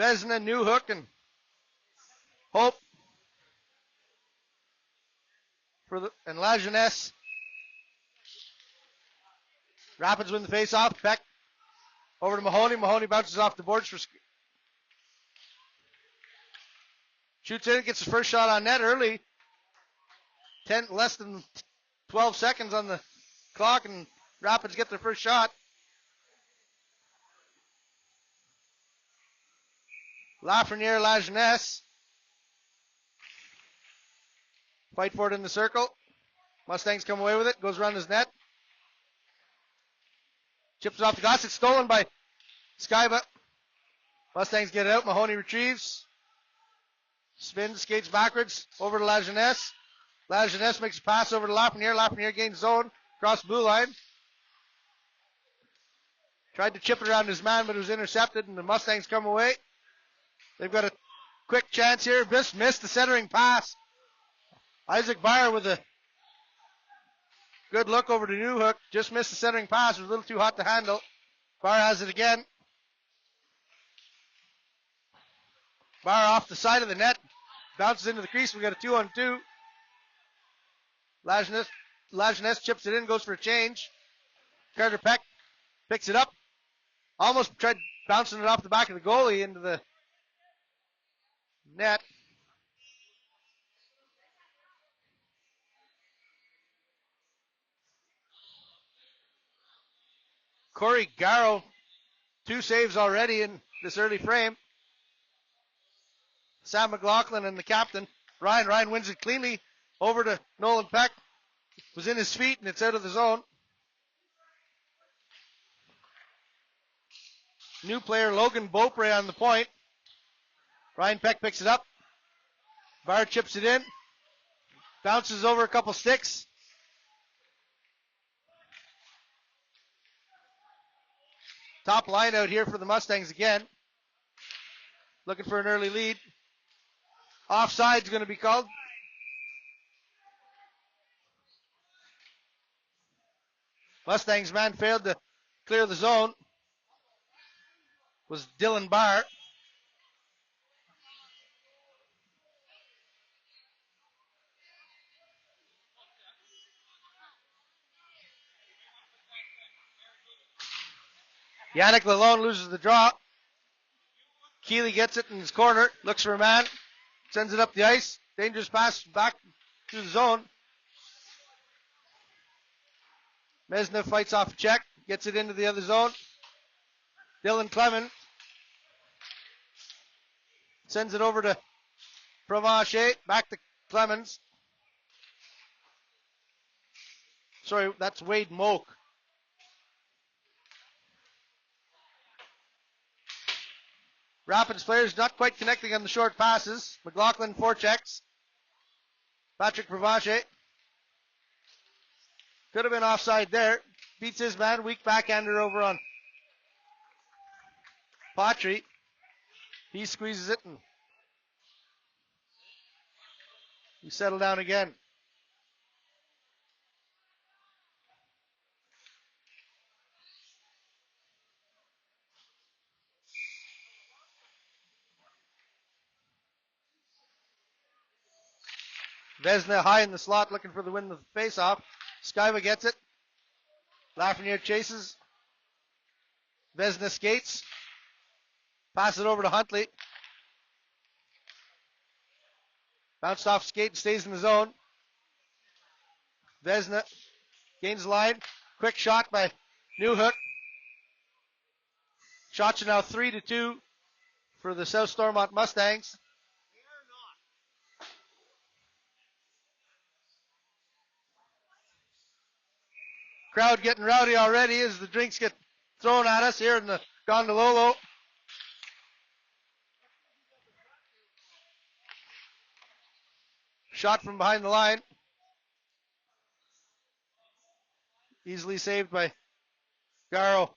Vesna, Newhook, and Hope and La Jeunesse. Rapids win the face-off. Peck over to Mahoney. Mahoney bounces off the boards for shoots in, gets his first shot on net early. Less than 12 seconds on the clock, and Rapids get their first shot. Lafreniere, La Jeunesse. Fight for it in the circle. Mustangs come away with it. Goes around his net. Chips it off the glass. It's stolen by Skyba. Mustangs get it out. Mahoney retrieves. Spins, skates backwards. Over to La Jeunesse. La Jeunesse makes a pass over to Lafreniere. Lafreniere gains zone. Across the blue line. Tried to chip it around his man, but it was intercepted, and the Mustangs come away. They've got a quick chance here. Just missed the centering pass. Isaac Byer with a good look over to Newhook. Just missed the centering pass. It was a little too hot to handle. Byer has it again. Byer off the side of the net. Bounces into the crease. We got a 2-on-2. La Jeunesse chips it in, goes for a change. Carter Peck picks it up. Almost tried bouncing it off the back of the goalie into the net. Corey Garrow, 2 saves already in this early frame. Sam McLaughlin and the captain. Ryan wins it cleanly over to Nolan Peck. Was in his feet, and it's out of the zone. New player Logan Beaupre on the point. Ryan Peck picks it up. Byer chips it in. Bounces over a couple sticks. Top line out here for the Mustangs again. Looking for an early lead. Offside's going to be called. Mustangs man failed to clear the zone. Was Dylan Byer. Yannick Lalone loses the draw. Keeley gets it in his corner. Looks for a man. Sends it up the ice. Dangerous pass back through the zone. Mesna fights off a check. Gets it into the other zone. Dylan Clement sends it over to Provencher. Back to Clemens. Sorry, that's Wade Moak. Rapids players not quite connecting on the short passes. McLaughlin forechecks. Patrick Provencher. Could have been offside there. Beats his man. Weak backhander over on Patry. He squeezes it and he settled down again. Vesna high in the slot looking for the win of the face-off. Skyva gets it. Lafreniere chases. Vesna skates. Pass it over to Huntley. Bounced off skate and stays in the zone. Vesna gains the line. Quick shot by Newhook. Shots are now 3-2 for the South Stormont Mustangs. Crowd getting rowdy already as the drinks get thrown at us here in the Gondololo. Shot from behind the line. Easily saved by Garrow.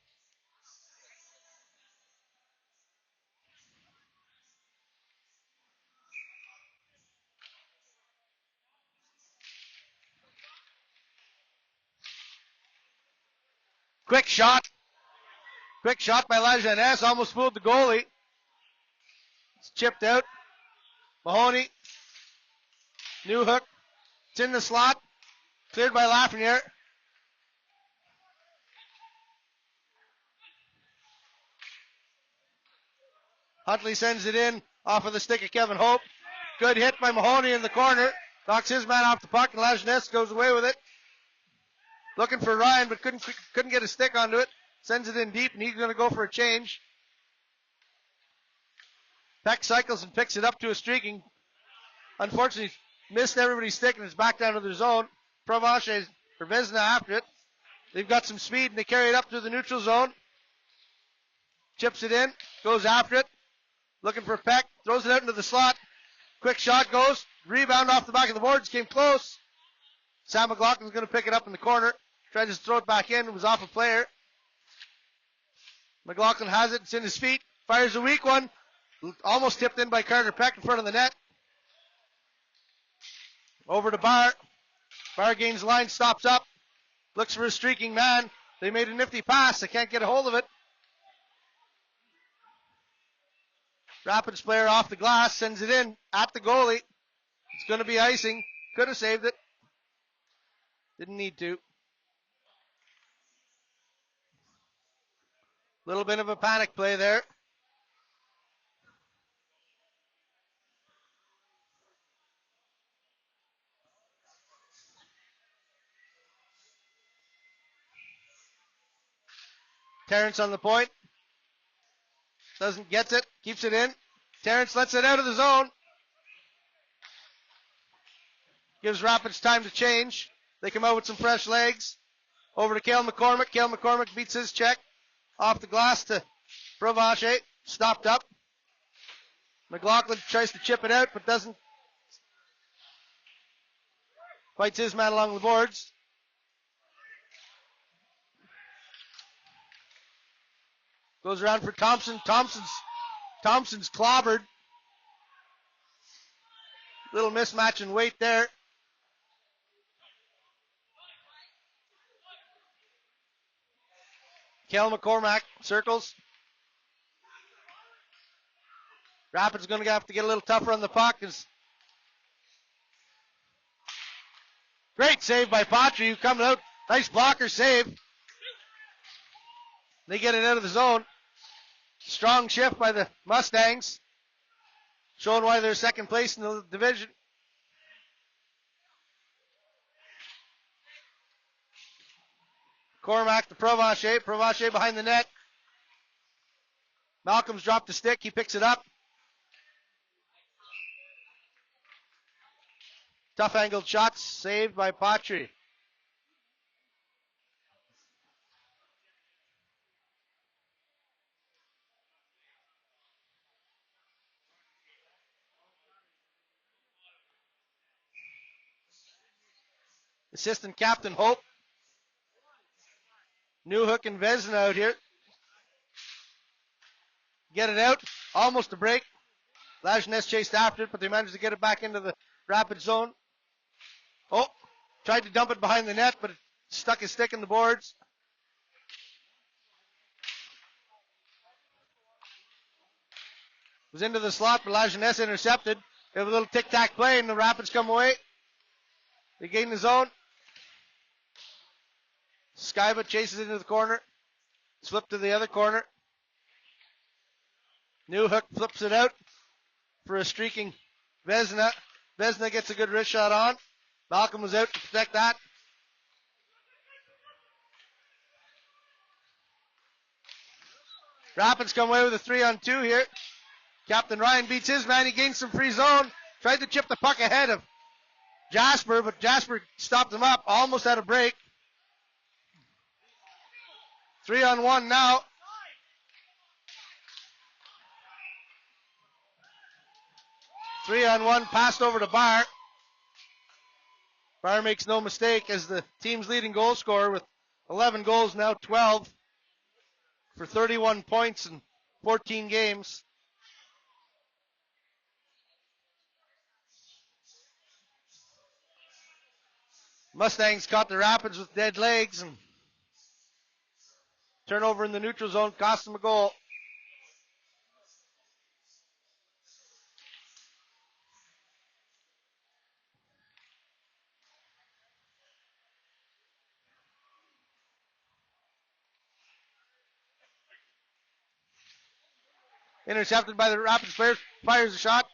Quick shot. Quick shot by La Jeunesse. Almost fooled the goalie. It's chipped out. Mahoney. New hook. It's in the slot. Cleared by Lafreniere. Huntley sends it in off of the stick of Kevin Hope. Good hit by Mahoney in the corner. Knocks his man off the puck, and Lajeunesse goes away with it. Looking for Ryan, but couldn't get a stick onto it. Sends it in deep, and he's going to go for a change. Peck cycles and picks it up to a streaking. Unfortunately, missed everybody's stick, and it's back down to their zone. Provencher or Vezina after it. They've got some speed, and they carry it up to the neutral zone. Chips it in, goes after it. Looking for Peck, throws it out into the slot. Quick shot goes. Rebound off the back of the boards, came close. Sam McLaughlin's going to pick it up in the corner. Tried to throw it back in, it was off a player. McLaughlin has it, it's in his feet. Fires a weak one. Almost tipped in by Carter Peck in front of the net. Over to Barr. Barr gains the line, stops up. Looks for a streaking man. They made a nifty pass. They can't get a hold of it. Rapids player off the glass, sends it in at the goalie. It's going to be icing. Could have saved it. Didn't need to. Little bit of a panic play there. Terrence on the point. Gets it, keeps it in. Terrence lets it out of the zone. Gives Rapids time to change. They come out with some fresh legs. Over to Cale McCormick. Cale McCormick beats his check. Off the glass to Provencher. Stopped up. McLaughlin tries to chip it out, but doesn't. Fights his man along the boards. Goes around for Thompson. Thompson's clobbered. Little mismatch in weight there. Kel McCormack circles. Rapids going to have to get a little tougher on the puck. Great save by Patry, who coming out. Nice blocker save. They get it out of the zone. Strong shift by the Mustangs. Showing why they're second place in the division. Cormack to Provencher. Provencher behind the net. Malcolm's dropped the stick. He picks it up. Tough angled shots saved by Patry. Assistant Captain Hope. Newhook and Vezina out here. Get it out. Almost a break. Lajeunesse chased after it, but they managed to get it back into the rapid zone. Oh, tried to dump it behind the net, but it stuck his stick in the boards. Was into the slot, but Lajeunesse intercepted. They have a little tic-tac play, and the Rapids come away. They gain the zone. Skyba chases into the corner. Flip to the other corner. Newhook flips it out for a streaking Vezina. Vezina gets a good wrist shot on. Malcolm was out to protect that. Rapids come away with a 3-on-2 here. Captain Ryan beats his man. He gains some free zone. Tried to chip the puck ahead of Jasper, but Jasper stopped him up. Almost had a break. 3-on-1 now. Three-on-one passed over to Barr. Barr makes no mistake as the team's leading goal scorer with 11 goals, now 12 for 31 points in 14 games. Mustangs caught the Rapids with dead legs, and turnover in the neutral zone cost them a goal. Intercepted by the Rapids player. Fires a shot.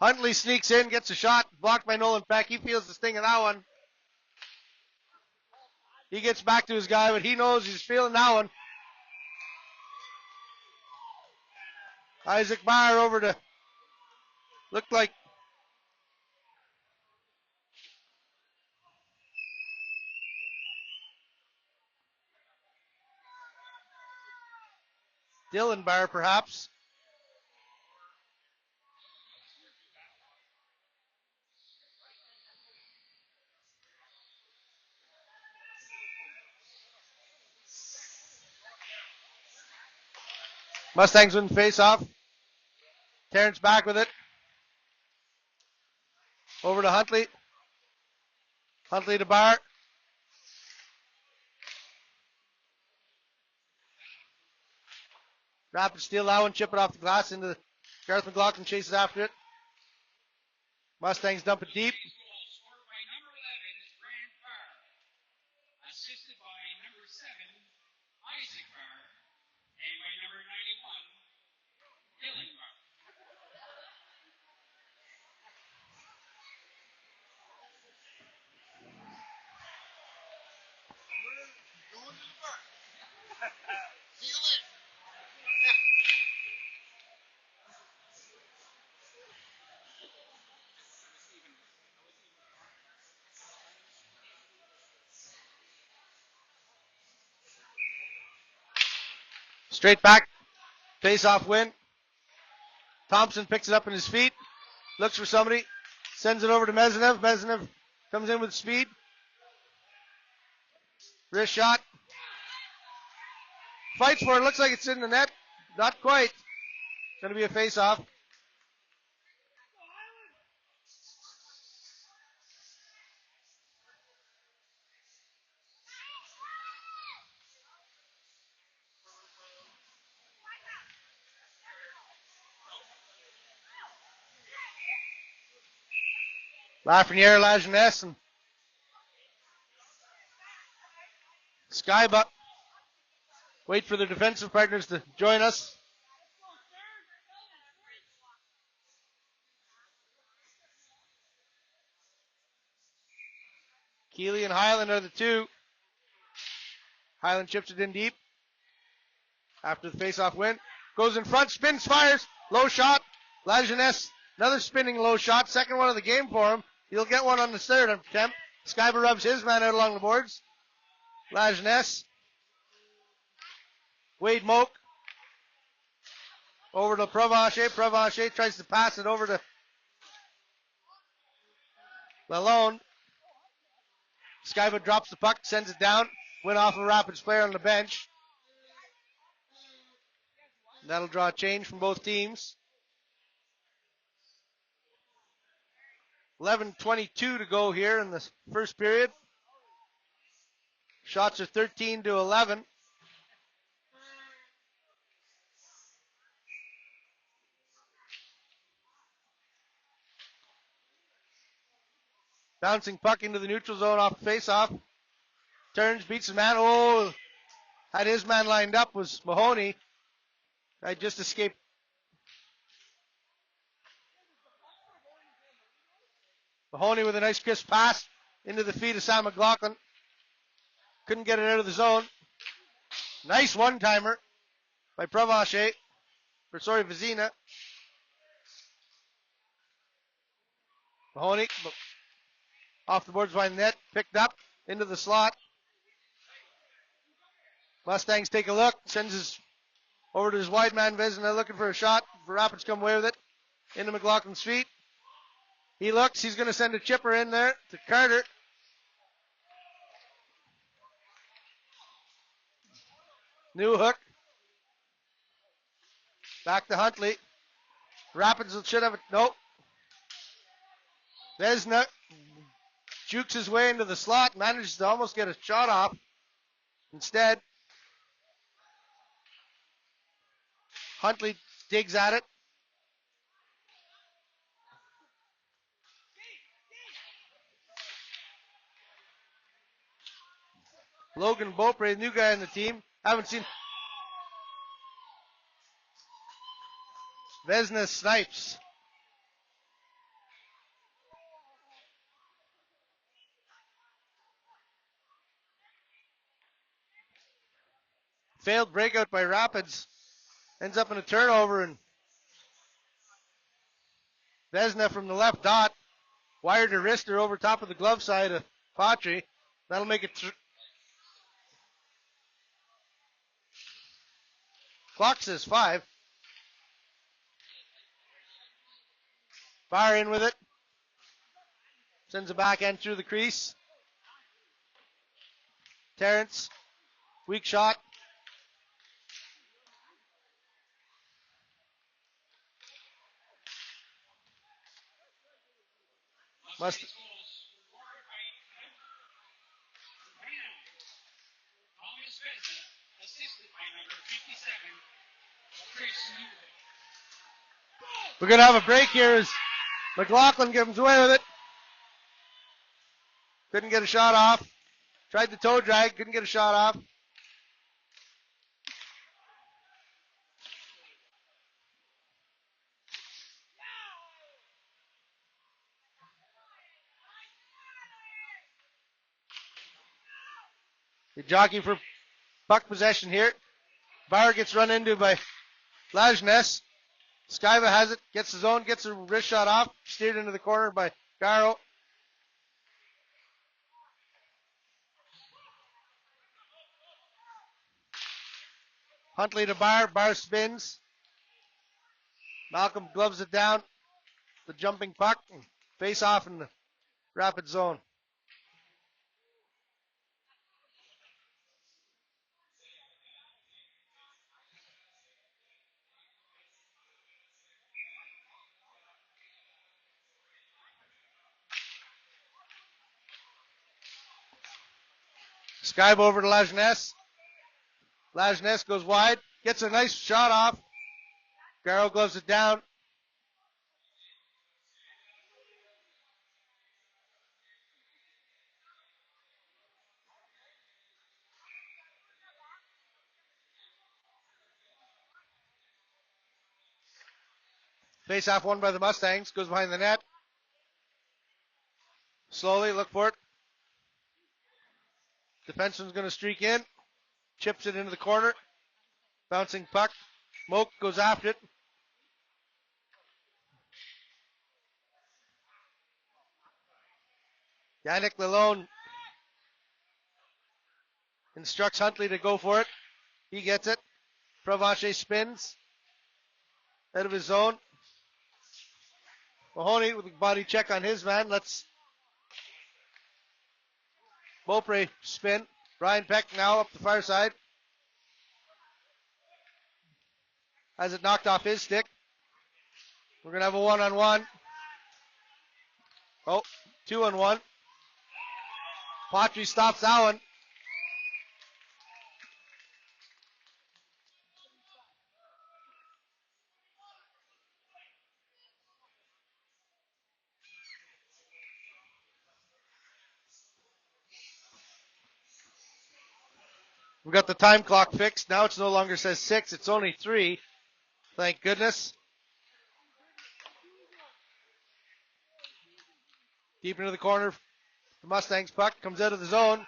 Huntley sneaks in, gets a shot, blocked by Nolan Peck. He feels the sting of that one. He gets back to his guy, but he knows he's feeling that one. Isaac Meyer over to, looked like Dylan Barr, perhaps. Mustangs win the face-off. Terrence back with it. Over to Huntley. Huntley to Barr. Rapids steal that one, chip it off the glass into Gareth McLaughlin, chases after it. Mustangs dump it deep. Straight back, face-off win. Thompson picks it up in his feet, looks for somebody, sends it over to Mezinev. Mezinev comes in with speed. Wrist shot. Fights for it, looks like it's in the net. Not quite. It's going to be a face-off. Lafreniere, Lajeunesse, and Skybuck wait for their defensive partners to join us. Keeley and Highland are the two. Highland chips it in deep after the face-off win. Goes in front, spins, fires, low shot. Lajeunesse, another spinning low shot, second one of the game for him. He'll get one on the third attempt. Skyber rubs his man out along the boards. Lajeunesse. Wade Moak. Over to Provencher. Provencher tries to pass it over to Lalonde. Skyber drops the puck, sends it down. Went off a Rapids player on the bench. That'll draw a change from both teams. 11:22 to go here in the first period. Shots are 13-11. Bouncing puck into the neutral zone off the face-off. Turns, beats his man. Oh, had his man lined up was Mahoney. I just escaped. Mahoney with a nice crisp pass into the feet of Sam McLaughlin. Couldn't get it out of the zone. Nice one-timer by Provencher. Vizina. Mahoney off the boards behind the net. Picked up into the slot. Mustangs take a look. Sends his over to his wide man Vizina looking for a shot. The Rapids come away with it. Into McLaughlin's feet. He looks. He's going to send a chipper in there to Carter. New hook. Back to Huntley. Rapids should have it. Nope. Vesna jukes his way into the slot. Manages to almost get a shot off. Instead, Huntley digs at it. Logan Beaupre, new guy on the team. Haven't seen. Vesna snipes. Failed breakout by Rapids. Ends up in a turnover, and Vesna from the left dot wired her wrister over top of the glove side of Patry. That'll make it. Clock says 5. Fire in with it. Sends a backhand through the crease. Terrence, weak shot. Must. We're going to have a break here as McLaughlin gives away with it. Couldn't get a shot off. Tried the toe drag, couldn't get a shot off. The jockey for puck possession here. Bauer gets run into by Lajeunesse. Skyva has it, gets his own, gets a wrist shot off, steered into the corner by Garrow. Huntley to Bauer, Bauer spins. Malcolm gloves it down. The jumping puck, and face off in the rapid zone. Skyba over to Lajeunesse. Lajeunesse goes wide, gets a nice shot off. Garrow gloves it down. Face off won by the Mustangs, goes behind the net. Slowly, look for it. Defenseman's going to streak in. Chips it into the corner. Bouncing puck. Moak goes after it. Yannick Lalone instructs Huntley to go for it. He gets it. Provencher spins. Out of his zone. Mahoney with a body check on his man. Let's Beaupre spin. Ryan Peck now up the far side. Has it knocked off his stick. We're going to have a 1-on-1. Oh, 2-on-1. Patry stops that one. We've got the time clock fixed. Now it no longer says 6. It's only 3. Thank goodness. Deep into the corner. The Mustangs puck comes out of the zone.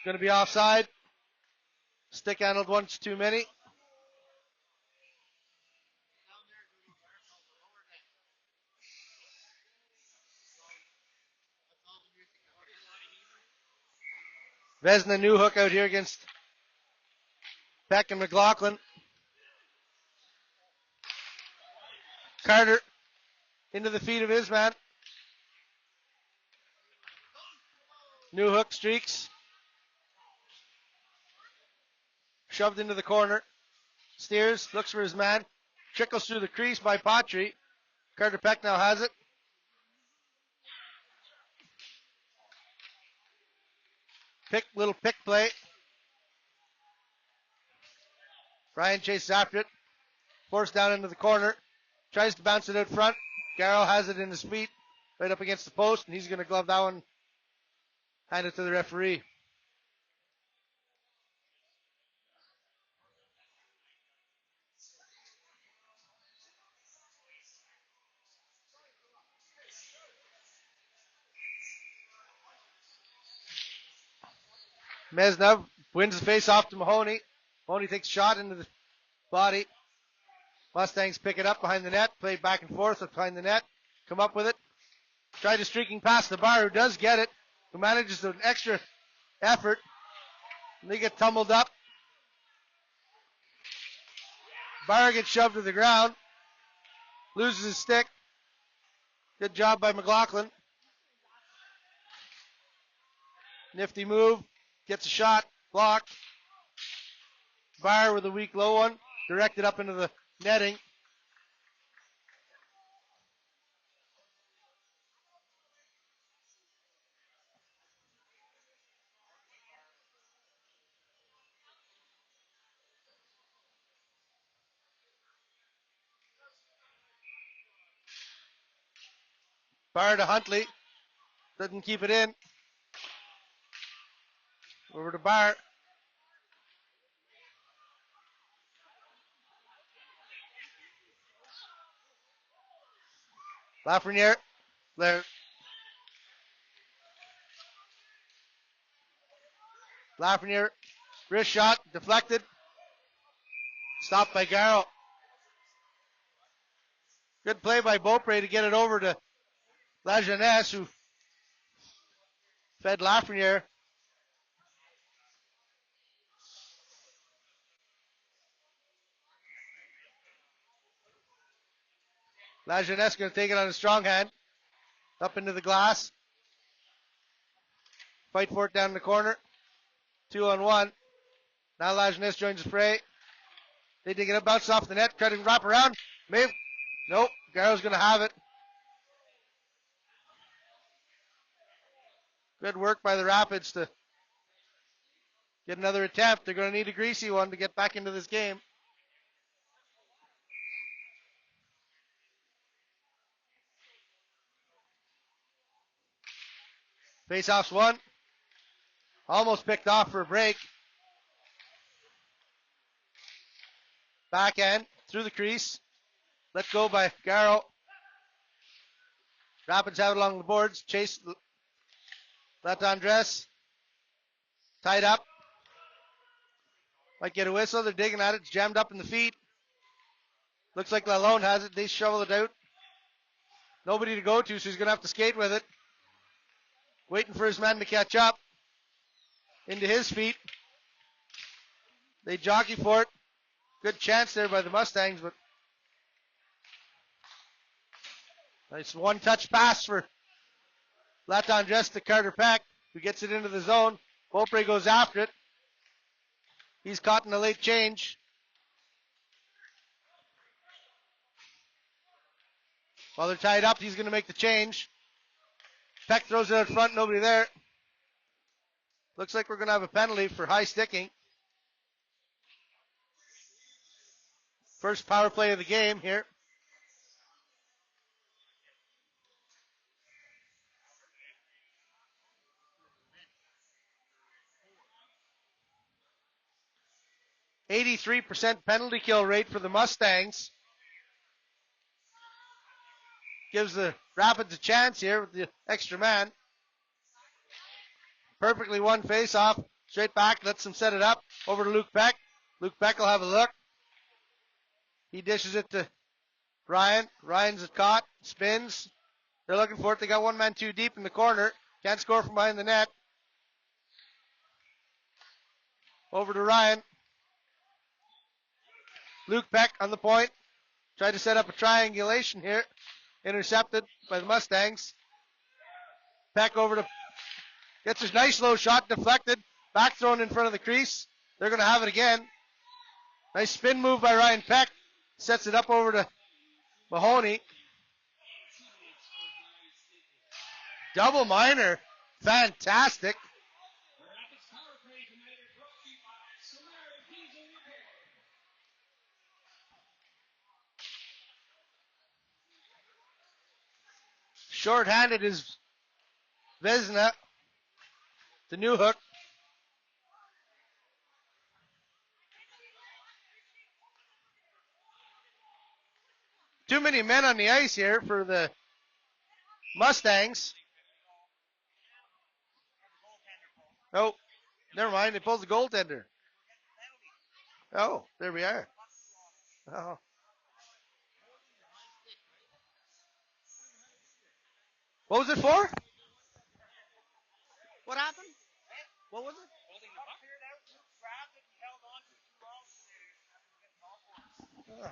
Going to be offside. Stick handled once too many. Vesna new hook out here against Peck and McLaughlin. Carter into the feet of his man. New hook streaks. Shoved into the corner. Steers, looks for his man. Trickles through the crease by Patry. Carter Peck now has it. Little pick play. Ryan chases after it. Forced down into the corner. Tries to bounce it out front. Garrow has it in his feet. Right up against the post. And he's going to glove that one. Hand it to the referee. Mesnev wins the face off to Mahoney. Mahoney takes a shot into the body. Mustangs pick it up behind the net. Play back and forth behind the net. Come up with it. Try to streaking past the bar, who does get it. Who manages an extra effort. And they get tumbled up. Bar gets shoved to the ground. Loses his stick. Good job by McLaughlin. Nifty move. Gets a shot. Blocked. Bar with a weak low one. Directed up into the netting. Bar to Huntley. Doesn't keep it in. Over to Bar. Lafreniere. There. Lafreniere. Wrist shot. Deflected. Stopped by Garrow. Good play by Beaupre to get it over to La Jeunesse, who fed Lafreniere. La Jeunesse going to take it on a strong hand. Up into the glass. Fight for it down in the corner. 2-on-1. Now La Jeunesse joins the fray. They dig it up, bounce off the net, try to wrap around. Maybe. Nope. Garrow's going to have it. Good work by the Rapids to get another attempt. They're going to need a greasy one to get back into this game. Face-off's won. Almost picked off for a break. Backhand through the crease. Let go by Garrow. Rapids have it along the boards. Chase left on dress. Tied up. Might get a whistle. They're digging at it. It's jammed up in the feet. Looks like Lalonde has it. They shovel it out. Nobody to go to, so he's going to have to skate with it. Waiting for his man to catch up. Into his feet. They jockey for it. Good chance there by the Mustangs, but nice one-touch pass for Latendresse to Carter Peck, who gets it into the zone. Beaupre goes after it. He's caught in a late change. While they're tied up, he's going to make the change. Peck throws it out front, nobody there. Looks like we're going to have a penalty for high sticking. First power play of the game here. %83 penalty kill rate for the Mustangs. Gives the Rapids a chance here with the extra man. Perfectly won face-off. Straight back, lets them set it up. Over to Luke Peck. Luke Peck will have a look. He dishes it to Ryan. Ryan's caught. Spins. They're looking for it. They got one man too deep in the corner. Can't score from behind the net. Over to Ryan. Luke Peck on the point. Tried to set up a triangulation here. Intercepted by the Mustangs. Peck over to... Gets his nice low shot deflected. Back thrown in front of the crease. They're going to have it again. Nice spin move by Ryan Peck. Sets it up over to Mahoney. Double minor. Fantastic. Short-handed is Vesna. The new hook. Too many men on the ice here for the Mustangs. Oh, never mind. They pulled the goaltender. Oh, there we are. Oh. What was it for? What happened? What was it? Oh.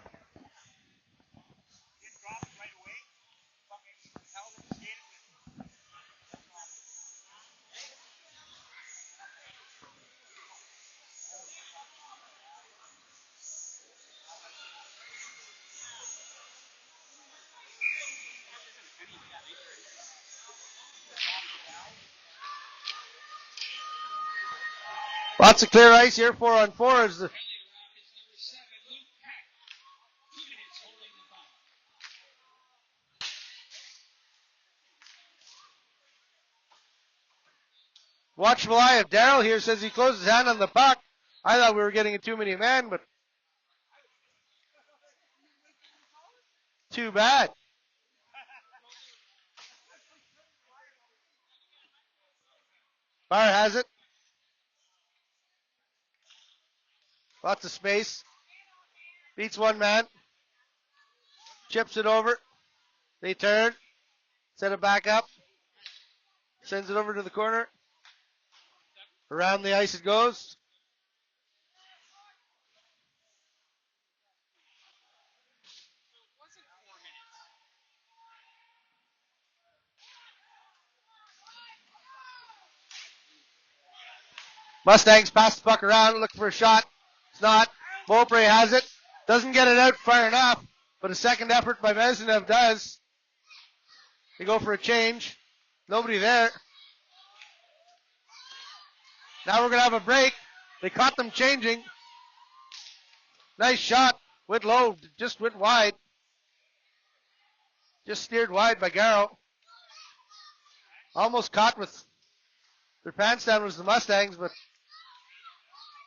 Lots of clear ice here, 4-on-4 as the watchful eye of Darrell here says he closed his hand on the puck. I thought we were getting a too many men, but too bad. Fire has it. Lots of space. Beats one man. Chips it over. They turn. Set it back up. Sends it over to the corner. Around the ice it goes. Mustangs pass the puck around, looking for a shot. It's not. Beaupre has it. Doesn't get it out far enough, but a second effort by Mezhenev does. They go for a change. Nobody there. Now we're going to have a break. They caught them changing. Nice shot. Went low. Just went wide. Just steered wide by Garrow. Almost caught with their pants down was the Mustangs, but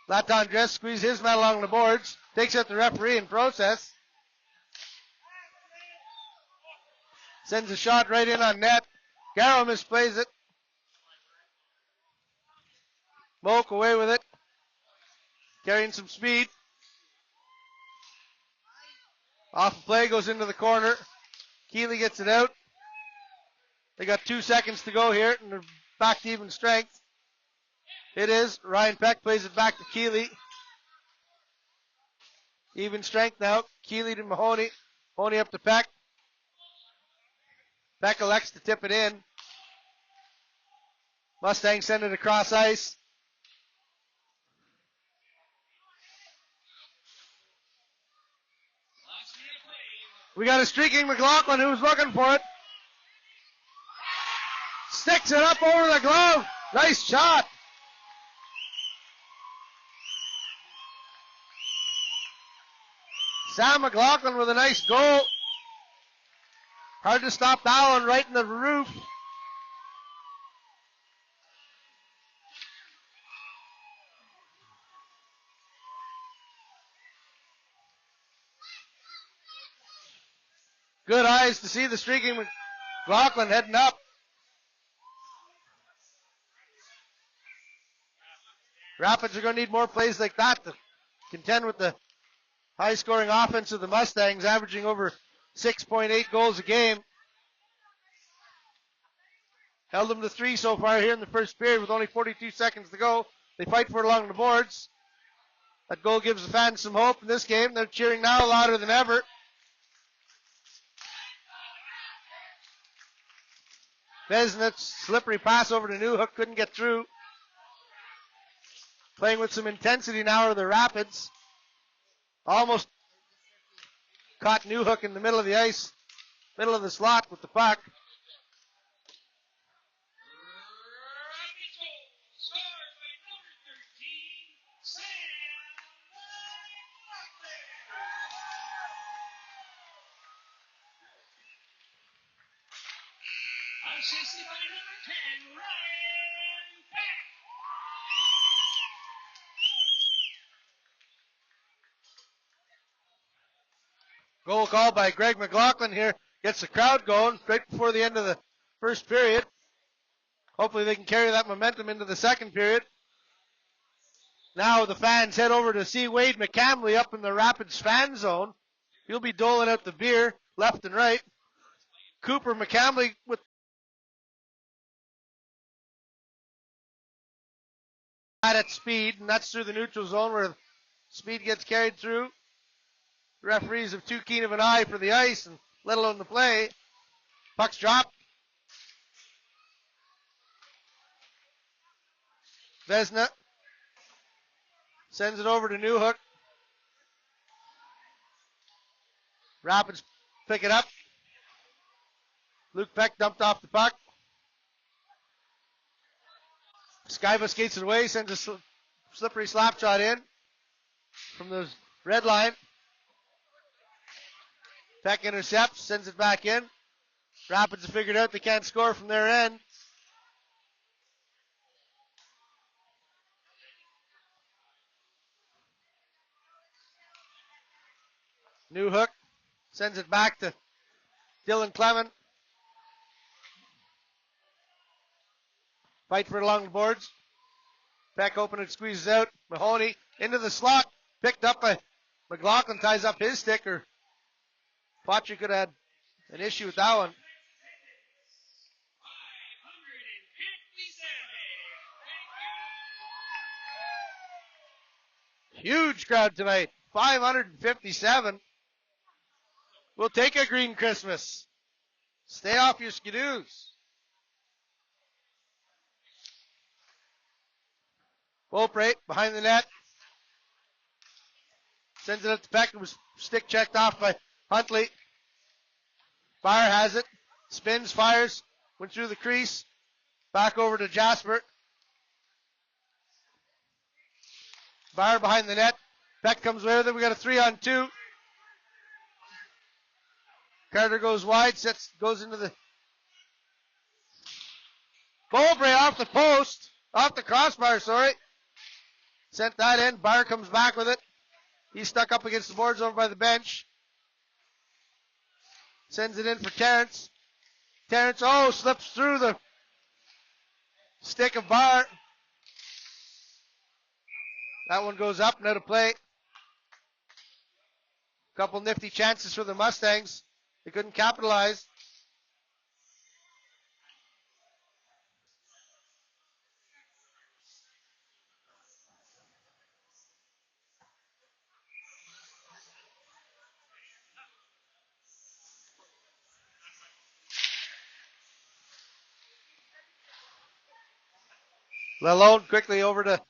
Latondres squeezed his man along the boards. Takes out the referee in process. Sends a shot right in on net. Garrow misplays it. Moak away with it. Carrying some speed. Off the play, goes into the corner. Keeley gets it out. They got 2 seconds to go here, and they're back to even strength. It is. Ryan Peck plays it back to Keeley. Even strength now. Keeley to Mahoney. Mahoney up to Peck. Peck elects to tip it in. Mustangs send it across ice. We got a streaking McLaughlin who's looking for it. Sticks it up over the glove. Nice shot. Sam McLaughlin with a nice goal. Hard to stop that one right in the roof. Good eyes to see the streaking McLaughlin heading up. Rapids are going to need more plays like that to contend with the high-scoring offense of the Mustangs, averaging over 6.8 goals a game. Held them to 3 so far here in the first period with only 42 seconds to go. They fight for it along the boards. That goal gives the fans some hope in this game. They're cheering now louder than ever. Vesnit's slippery pass over to Newhook, couldn't get through. Playing with some intensity now are the Rapids. Almost caught Newhook in the middle of the ice, middle of the slot with the puck. Goal called by Greg McLaughlin here. Gets the crowd going right before the end of the first period. Hopefully they can carry that momentum into the second period. Now the fans head over to see Wade McCamley up in the Rapids fan zone. He'll be doling out the beer left and right. Cooper McCamley with at speed, and that's through the neutral zone where speed gets carried through. Referees have too keen of an eye for the ice, and let alone the play. Puck's dropped. Vesna sends it over to Newhook. Rapids pick it up. Luke Peck dumped off the puck. Skyba skates it away, sends a slippery slap shot in from the red line. Peck intercepts, sends it back in. Rapids have figured out they can't score from their end. Newhook sends it back to Dylan Clement. Fight for it along the boards. Peck open and squeezes out. Mahoney into the slot. Picked up by McLaughlin, ties up his stick, or Potcher could have had an issue with that one. Huge crowd tonight. 557. We'll take a green Christmas. Stay off your skidoos. Beaupre behind the net. Sends it up to Peck. It was stick checked off by Huntley. Fire has it. Spins, fires. Went through the crease. Back over to Jasper. Fire behind the net. Peck comes with it. We got a 3-on-2. Carter goes wide. Goes into the... Beaupre off the post. Off the crossbar, sorry. Sent that in. Barr comes back with it. He's stuck up against the boards over by the bench. Sends it in for Terrence. Terrence, slips through the stick of Barr. That one goes up and out of play. Couple nifty chances for the Mustangs. They couldn't capitalize. Lalone quickly over to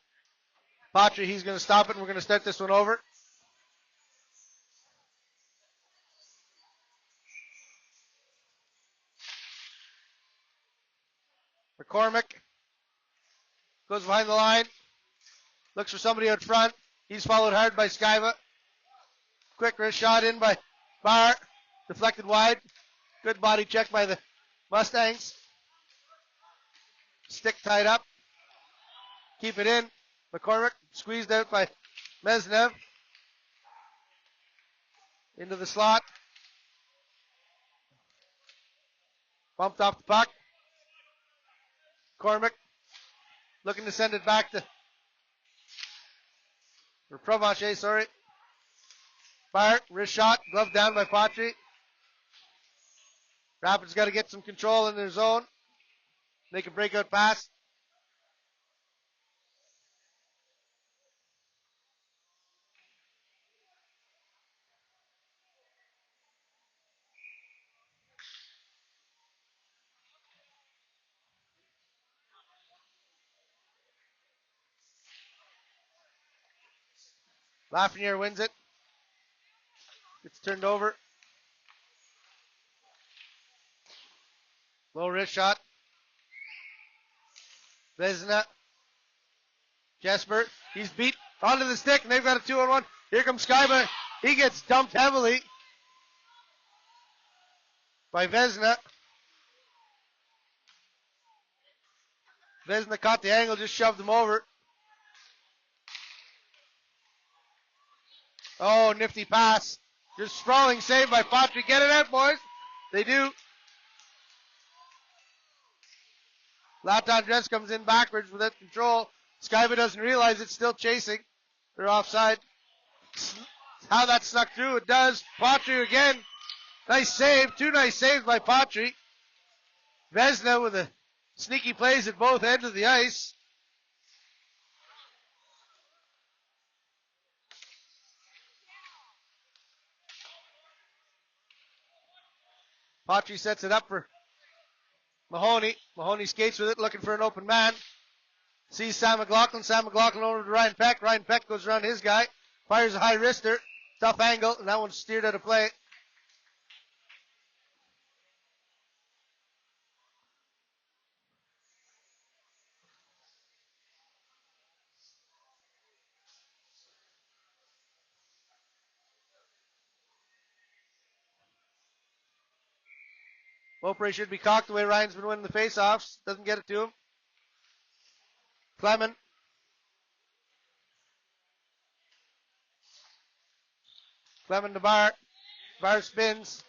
Patry. He's going to stop it, and we're going to start this one over. McCormick goes behind the line. Looks for somebody out front. He's followed hard by Skyva. Quick wrist shot in by Barr. Deflected wide. Good body check by the Mustangs. Stick tied up. Keep it in. McCormick squeezed out by Meznev. Into the slot. Bumped off the puck. McCormick looking to send it back to Provencher, sorry. Barr, wrist shot, glove down by Patry. Rapids got to get some control in their zone. Make a breakout pass. Lafreniere wins it. Gets turned over. Low wrist shot. Vezina. Jesper. He's beat onto the stick, and they've got a 2-on-1. Here comes Skyba. He gets dumped heavily by Vezina. Vesna caught the angle, just shoved him over. Oh, nifty pass. Just sprawling save by Patry. Get it out, boys. They do. Latan Dress comes in backwards without control. Skyba doesn't realize it's still chasing. They're offside. How that snuck through, it does. Patry again. Nice save. Two nice saves by Patry. Vesna with a sneaky plays at both ends of the ice. Patry sets it up for Mahoney. Mahoney skates with it, looking for an open man. Sees Sam McLaughlin. Sam McLaughlin over to Ryan Peck. Ryan Peck goes around his guy. Fires a high wrister. Tough angle, and that one's steered out of play. Beaupre should be cocked the way Ryan's been winning the faceoffs. Doesn't get it to him. Clement. Clement to Bar. Bar spins.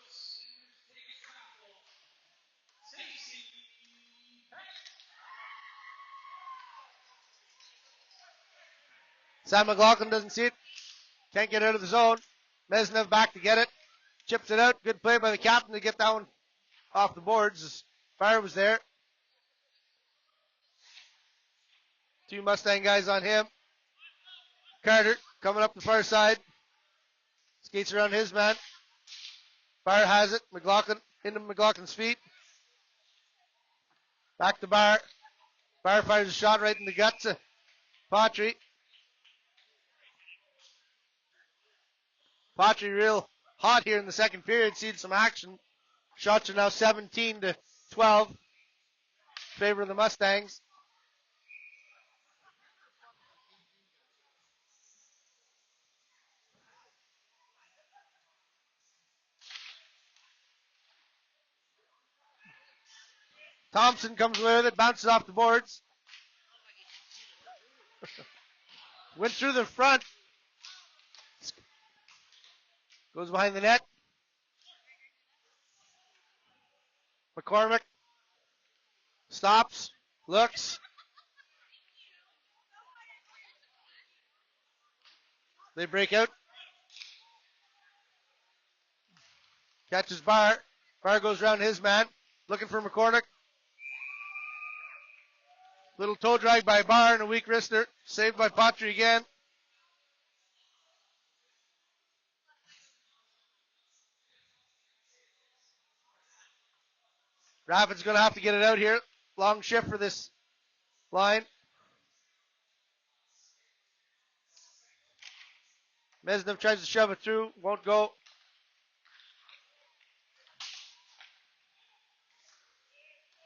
Sam McLaughlin doesn't see it. Can't get out of the zone. Mesnev back to get it. Chips it out. Good play by the captain to get that one off the boards. Fire was there. Two Mustang guys on him. Carter coming up the far side. Skates around his man. Fire has it. McLaughlin into McLaughlin's feet. Back to Bar. Bar fires a shot right in the guts of Patry. Patry real hot here in the second period. Seen some action. Shots are now 17-12. In favor of the Mustangs. Thompson comes away with it, bounces off the boards. Went through the front. Goes behind the net. McCormick stops, looks. They break out. Catches Bar. Bar goes around his man, looking for McCormick. Little toe drag by Bar and a weak wrister. Saved by Patry again. Rafford's going to have to get it out here. Long shift for this line. Mesnev tries to shove it through. Won't go.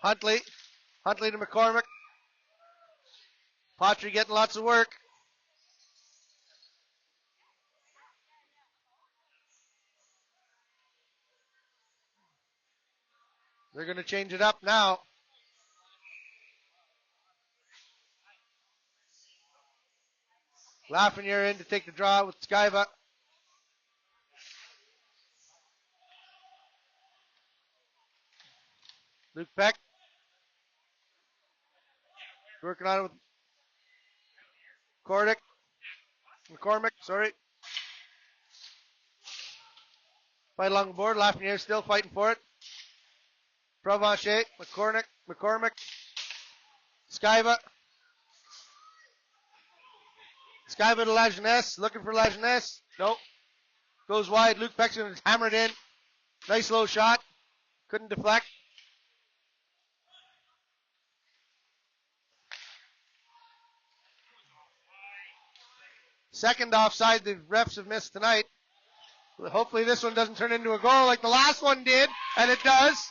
Huntley. Huntley to McCormick. Patry getting lots of work. They're going to change it up now. Lafreniere in to take the draw with Skyba. Luke Peck. Working on it with McCormick, sorry. Fight along the board. Lafreniere still fighting for it. Provencher, McCormick, Skyba. Skyba to Lajeunesse, looking for Lajeunesse. Nope. Goes wide. Luke Peck's going to hammer it in. Nice low shot. Couldn't deflect. Second offside the refs have missed tonight. Hopefully this one doesn't turn into a goal like the last one did, and it does.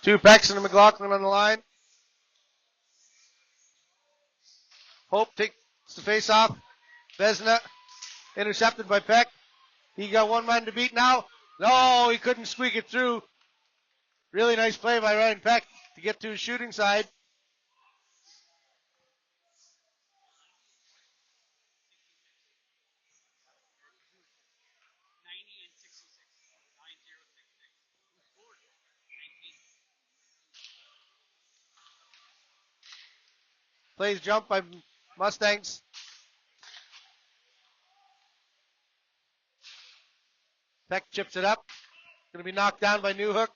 Two Pecks and a McLaughlin on the line. Hope takes the face off. Vesna intercepted by Peck. He got one man to beat now. No, he couldn't squeak it through. Really nice play by Ryan Peck to get to his shooting side. Plays jump by Mustangs. Peck chips it up. Going to be knocked down by Newhook.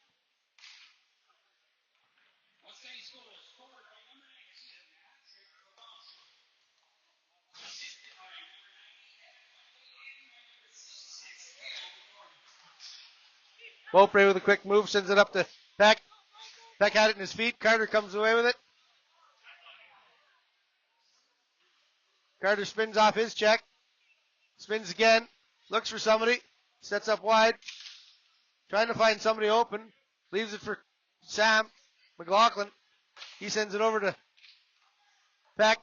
Beaupre with a quick move sends it up to Peck. Peck had it in his feet. Carter comes away with it. Carter spins off his check. Spins again. Looks for somebody. Sets up wide. Trying to find somebody open. Leaves it for Sam McLaughlin. He sends it over to Peck.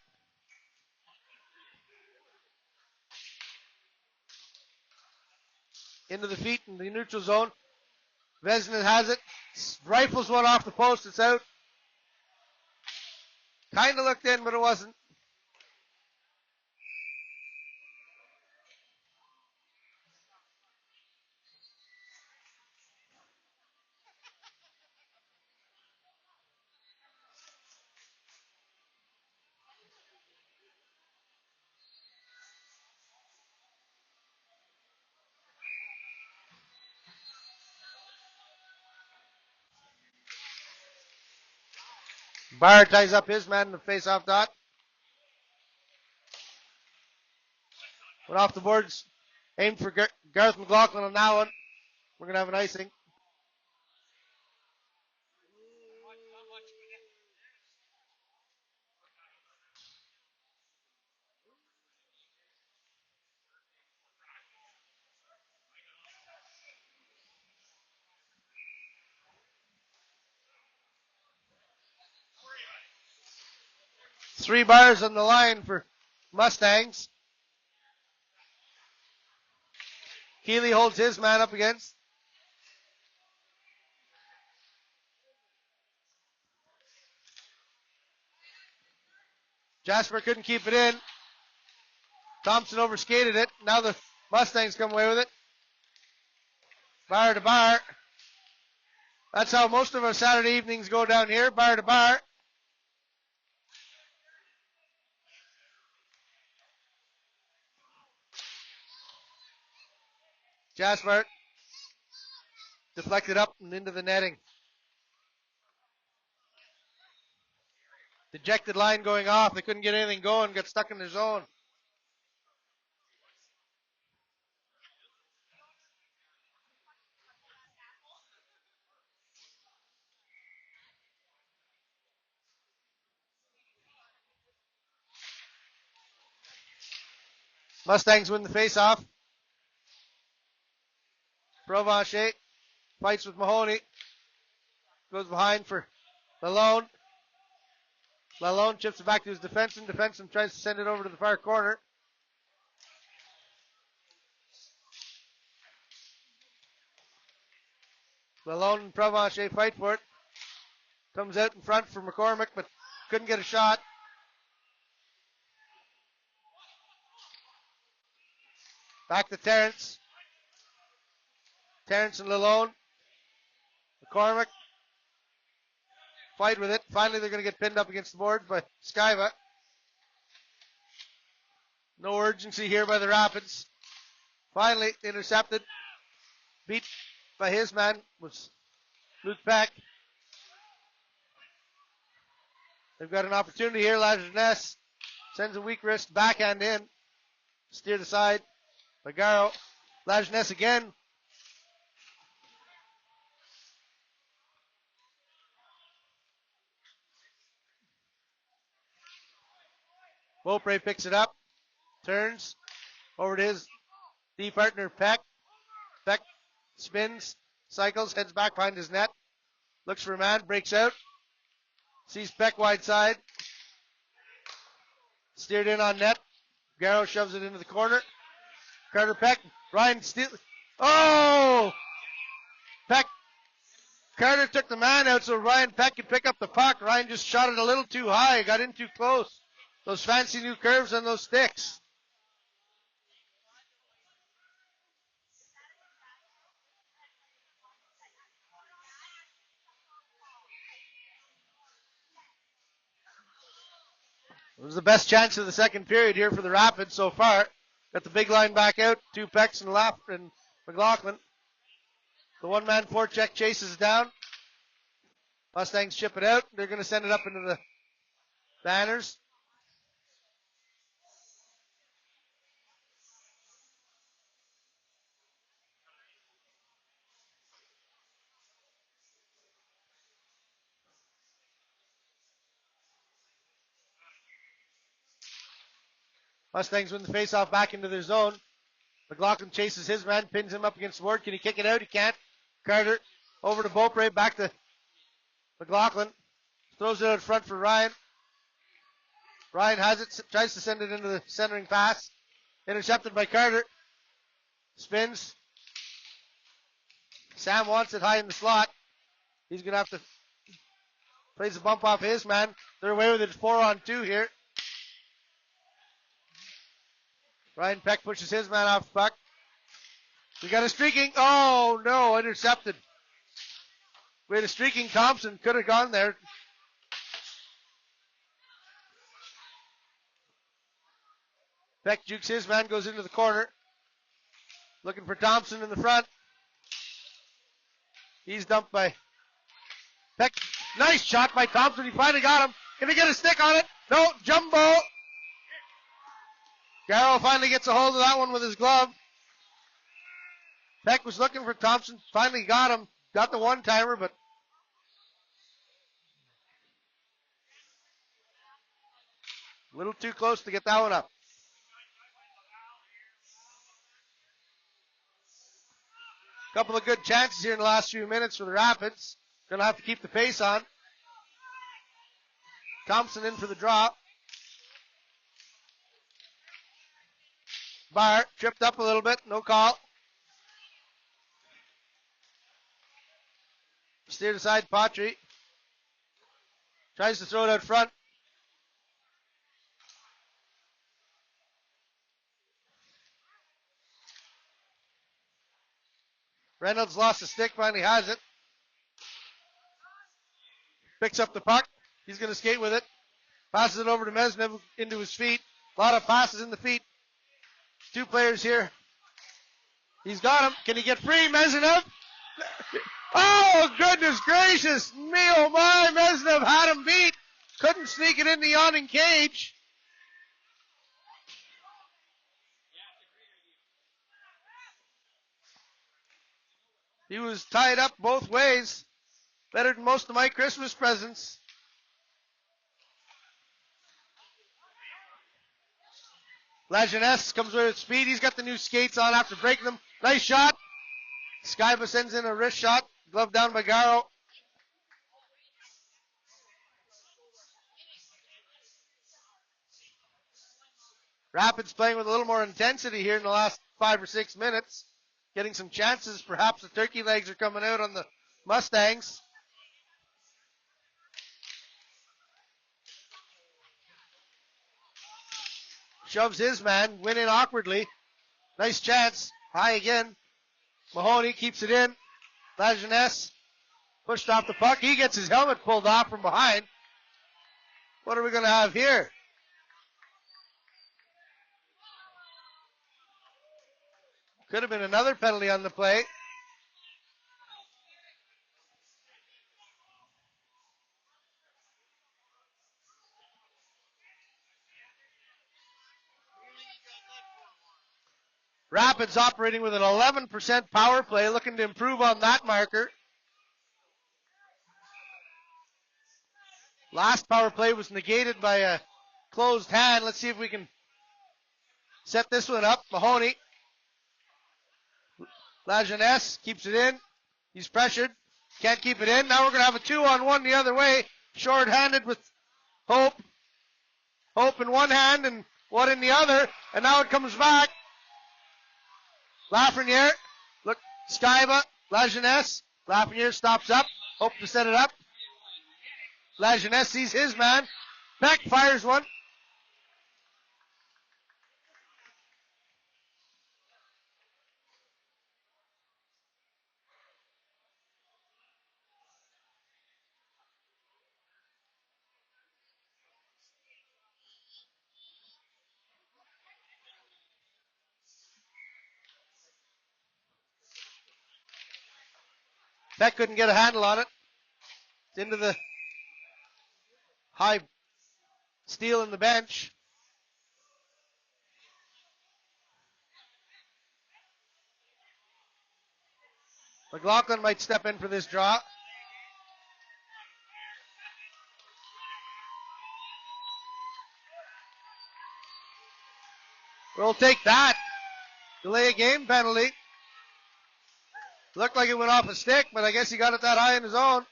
Into the feet in the neutral zone. Vesna has it. Rifles one off the post. It's out. Kind of looked in, but it wasn't. Barr ties up his man in the face-off dot. Went off the boards. Aimed for Gareth McLaughlin on that one. We're going to have an icing. Three bars on the line for Mustangs. Keeley holds his man up against. Jasper couldn't keep it in. Thompson overskated it. Now the Mustangs come away with it. Bar to bar. That's how most of our Saturday evenings go down here. Bar to bar. Jasper deflected up and into the netting. Dejected line going off. They couldn't get anything going. Got stuck in their zone. Mustangs win the face-off. Provencher fights with Mahoney. Goes behind for Lalone. Lalone chips it back to his defenseman. Defenseman tries to send it over to the far corner. Lalone and Provencher fight for it. Comes out in front for McCormick, but couldn't get a shot. Back to Terrence. Terrence and Lalone. McCormick. Fight with it. Finally, they're going to get pinned up against the boards by Skyva. No urgency here by the Rapids. Finally, intercepted. Beat by his man was Luke Peck. They've got an opportunity here. Lajeunesse sends a weak wrist backhand in. Steered aside by Garrow. Lajeunesse again. Beaupre picks it up. Turns over to his D partner Peck. Peck spins, cycles, heads back behind his net. Looks for a man, breaks out. Sees Peck wide side. Steered in on net. Garrow shoves it into the corner. Carter Peck. Ryan steal. Oh! Peck. Carter took the man out so Ryan Peck could pick up the puck. Ryan just shot it a little too high. Got in too close. Those fancy new curves on those sticks. It was the best chance of the second period here for the Rapids so far. Got the big line back out. Two Pecks and and McLaughlin. The one-man forecheck chases down. Mustangs chip it out. They're going to send it up into the banners. Mustangs win the faceoff back into their zone. McLaughlin chases his man, pins him up against the board. Can he kick it out? He can't. Carter over to Beaupre, back to McLaughlin. Throws it out front for Ryan. Ryan has it, tries to send it into the centering pass. Intercepted by Carter. Spins. Sam wants it high in the slot. He's going to have to plays a bump off his man. They're away with it. It's 4-on-2 here. Ryan Peck pushes his man off the puck. We got a streaking. Oh, no, intercepted. We had a streaking Thompson. Could have gone there. Peck jukes his man, goes into the corner. Looking for Thompson in the front. He's dumped by Peck. Nice shot by Thompson. He finally got him. Can he get a stick on it? No, jumbo. Garrow finally gets a hold of that one with his glove. Peck was looking for Thompson. Finally got him. Got the one-timer, but a little too close to get that one up. Couple of good chances here in the last few minutes for the Rapids. Going to have to keep the pace on. Thompson in for the draw. Barr tripped up a little bit. No call. Steered aside Patry. Tries to throw it out front. Reynolds lost the stick, finally has it. Picks up the puck. He's going to skate with it. Passes it over to Mesnev into his feet. A lot of passes in the feet. Two players here. He's got him. Can he get free? Mesnev. Oh, goodness gracious. Me, oh my. Mesnev had him beat. Couldn't sneak it in the yawning cage. He was tied up both ways. Better than most of my Christmas presents. Lajeunesse comes with speed. He's got the new skates on after breaking them. Nice shot. Skyba sends in a wrist shot. Glove down by Garrow. Rapids playing with a little more intensity here in the last 5 or 6 minutes. Getting some chances. Perhaps the turkey legs are coming out on the Mustangs. Shoves his man. Win in awkwardly. Nice chance. High again. Mahoney keeps it in. Lajeunesse pushed off the puck. He gets his helmet pulled off from behind. What are we going to have here? Could have been another penalty on the play. Rapids operating with an 11% power play, looking to improve on that marker. Last power play was negated by a closed hand. Let's see if we can set this one up. Mahoney. Lajeunesse keeps it in. He's pressured. Can't keep it in. Now we're going to have a 2-on-1 the other way. Short-handed with Hope. Hope in one hand and one in the other. And now it comes back. Lafreniere. Look, Skyba. La Jeunesse. Lafreniere stops up. Hope to set it up. La Jeunesse sees his man. Beck fires one. Beck couldn't get a handle on it. It's into the high steel in the bench. McLaughlin might step in for this draw. We'll take that. Delay a game penalty. Looked like it went off a stick, but I guess he got it that high in his own.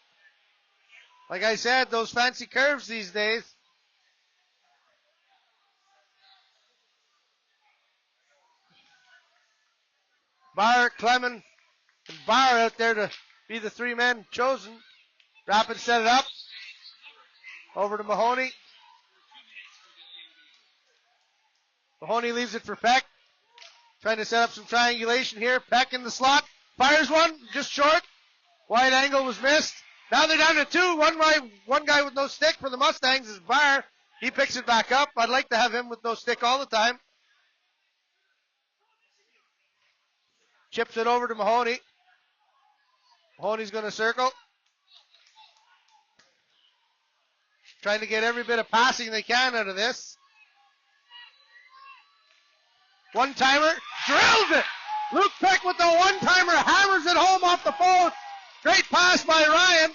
Like I said, those fancy curves these days. Barr, Clement, and Barr out there to be the three men chosen. Rapid set it up. Over to Mahoney. Mahoney leaves it for Peck. Trying to set up some triangulation here. Peck in the slot. Fires one, just short. Wide angle was missed. Now they're down to two. One guy with no stick for the Mustangs is Barr. He picks it back up. I'd like to have him with no stick all the time. Chips it over to Mahoney. Mahoney's going to circle. Trying to get every bit of passing they can out of this. One-timer. Drilled it! Luke Peck with the one-timer hammers it home off the post. Great pass by Ryan.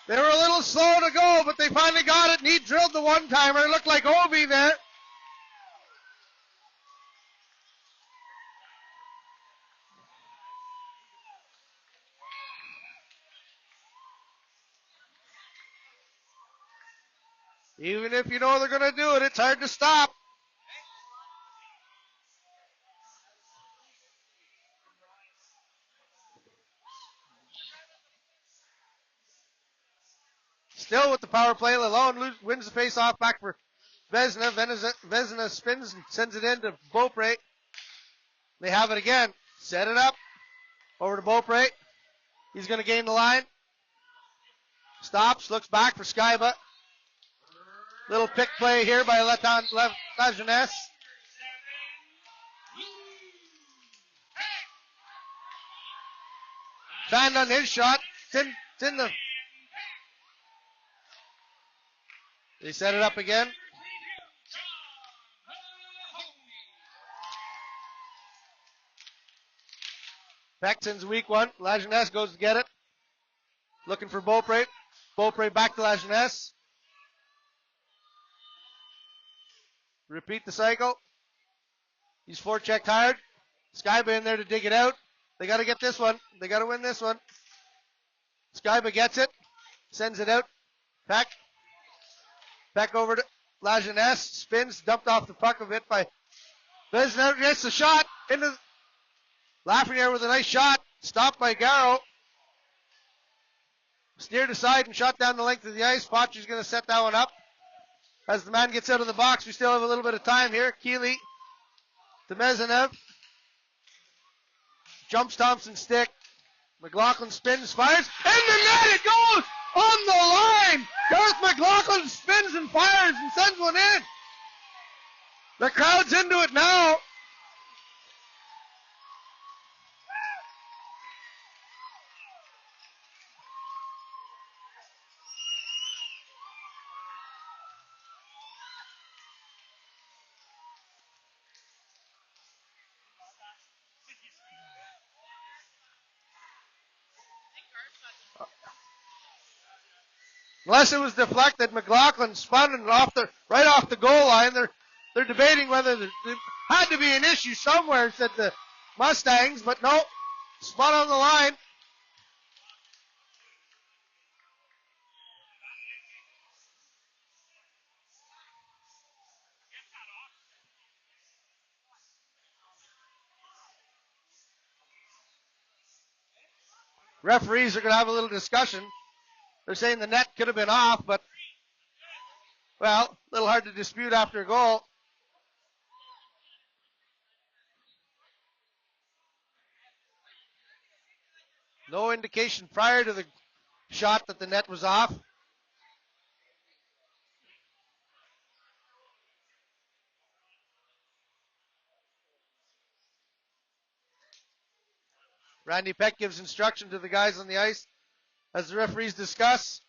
They were a little slow to go, but they finally got it, and he drilled the one-timer. It looked like Obi there. Even if you know they're going to do it, it's hard to stop. Still with the power play, Lalonde wins the face-off back for Vezina. Vezina spins and sends it in to Beaupre. They have it again. Set it up. Over to Beaupre. He's going to gain the line. Stops, looks back for Skyba. Little pick play here by La Jeunesse. Fanned on his shot. It's in the... They set it up again. Paxton's weak one. La Jeunesse goes to get it. Looking for Beaupre. Beaupre back to La Jeunesse. Repeat the cycle. He's forechecked hard. Skyba in there to dig it out. They got to get this one. They got to win this one. Skyba gets it. Sends it out. Peck. Peck over to La Jeunesse. Spins. Dumped off the puck a bit by Vezina. Gets the shot. Into Lafreniere with a nice shot. Stopped by Garrow. Steered aside and shot down the length of the ice. Potcher's going to set that one up. As the man gets out of the box, we still have a little bit of time here. Keeley to Mezinev. Jumps Thompson's stick. McLaughlin spins, fires. In the net it goes! On the line! Garth McLaughlin spins and fires and sends one in. The crowd's into it now. Unless it was deflected, McLaughlin spun and right off the goal line. They're debating whether there had to be an issue somewhere, said the Mustangs, but no. Spot on the line. Referees are going to have a little discussion. They're saying the net could have been off, but, well, a little hard to dispute after a goal. No indication prior to the shot that the net was off. Randy Peck gives instruction to the guys on the ice as the referees discuss.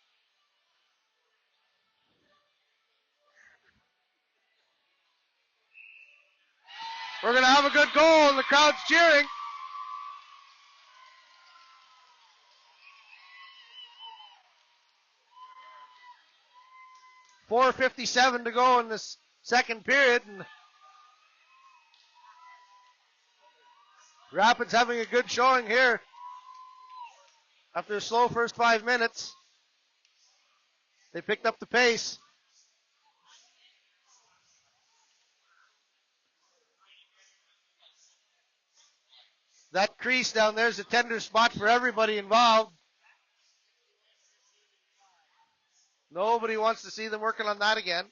We're going to have a good goal, and the crowd's cheering. .457 to go in this second period, and Rapids having a good showing here after a slow first 5 minutes. They picked up the pace. That crease down there is a tender spot for everybody involved. Nobody wants to see them working on that again.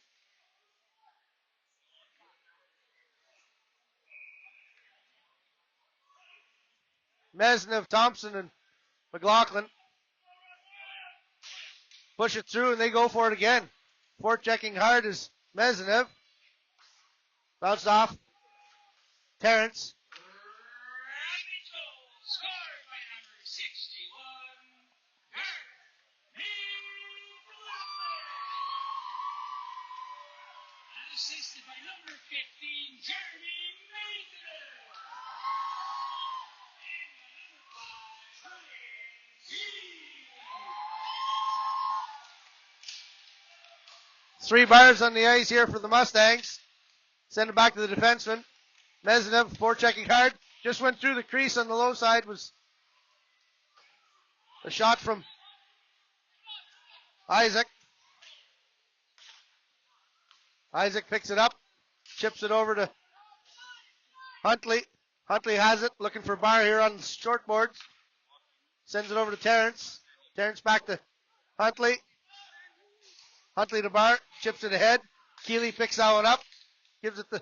Mesnev, Thompson, and McLaughlin push it through, and they go for it again. Forechecking hard is Mesnev. Bounced off. Terrence. Assisted by number 15, Jeremy Nathan. Three bars on the ice here for the Mustangs. Send it back to the defenseman. Mesnev, forechecking hard. Just went through the crease on the low side. Was a shot from Isaac. Isaac picks it up. Chips it over to Huntley. Huntley has it. Looking for Bar here on the short boards. Sends it over to Terrence. Terrence back to Huntley. Huntley to Bar. Chips it ahead. Keeley picks that one up. Gives it to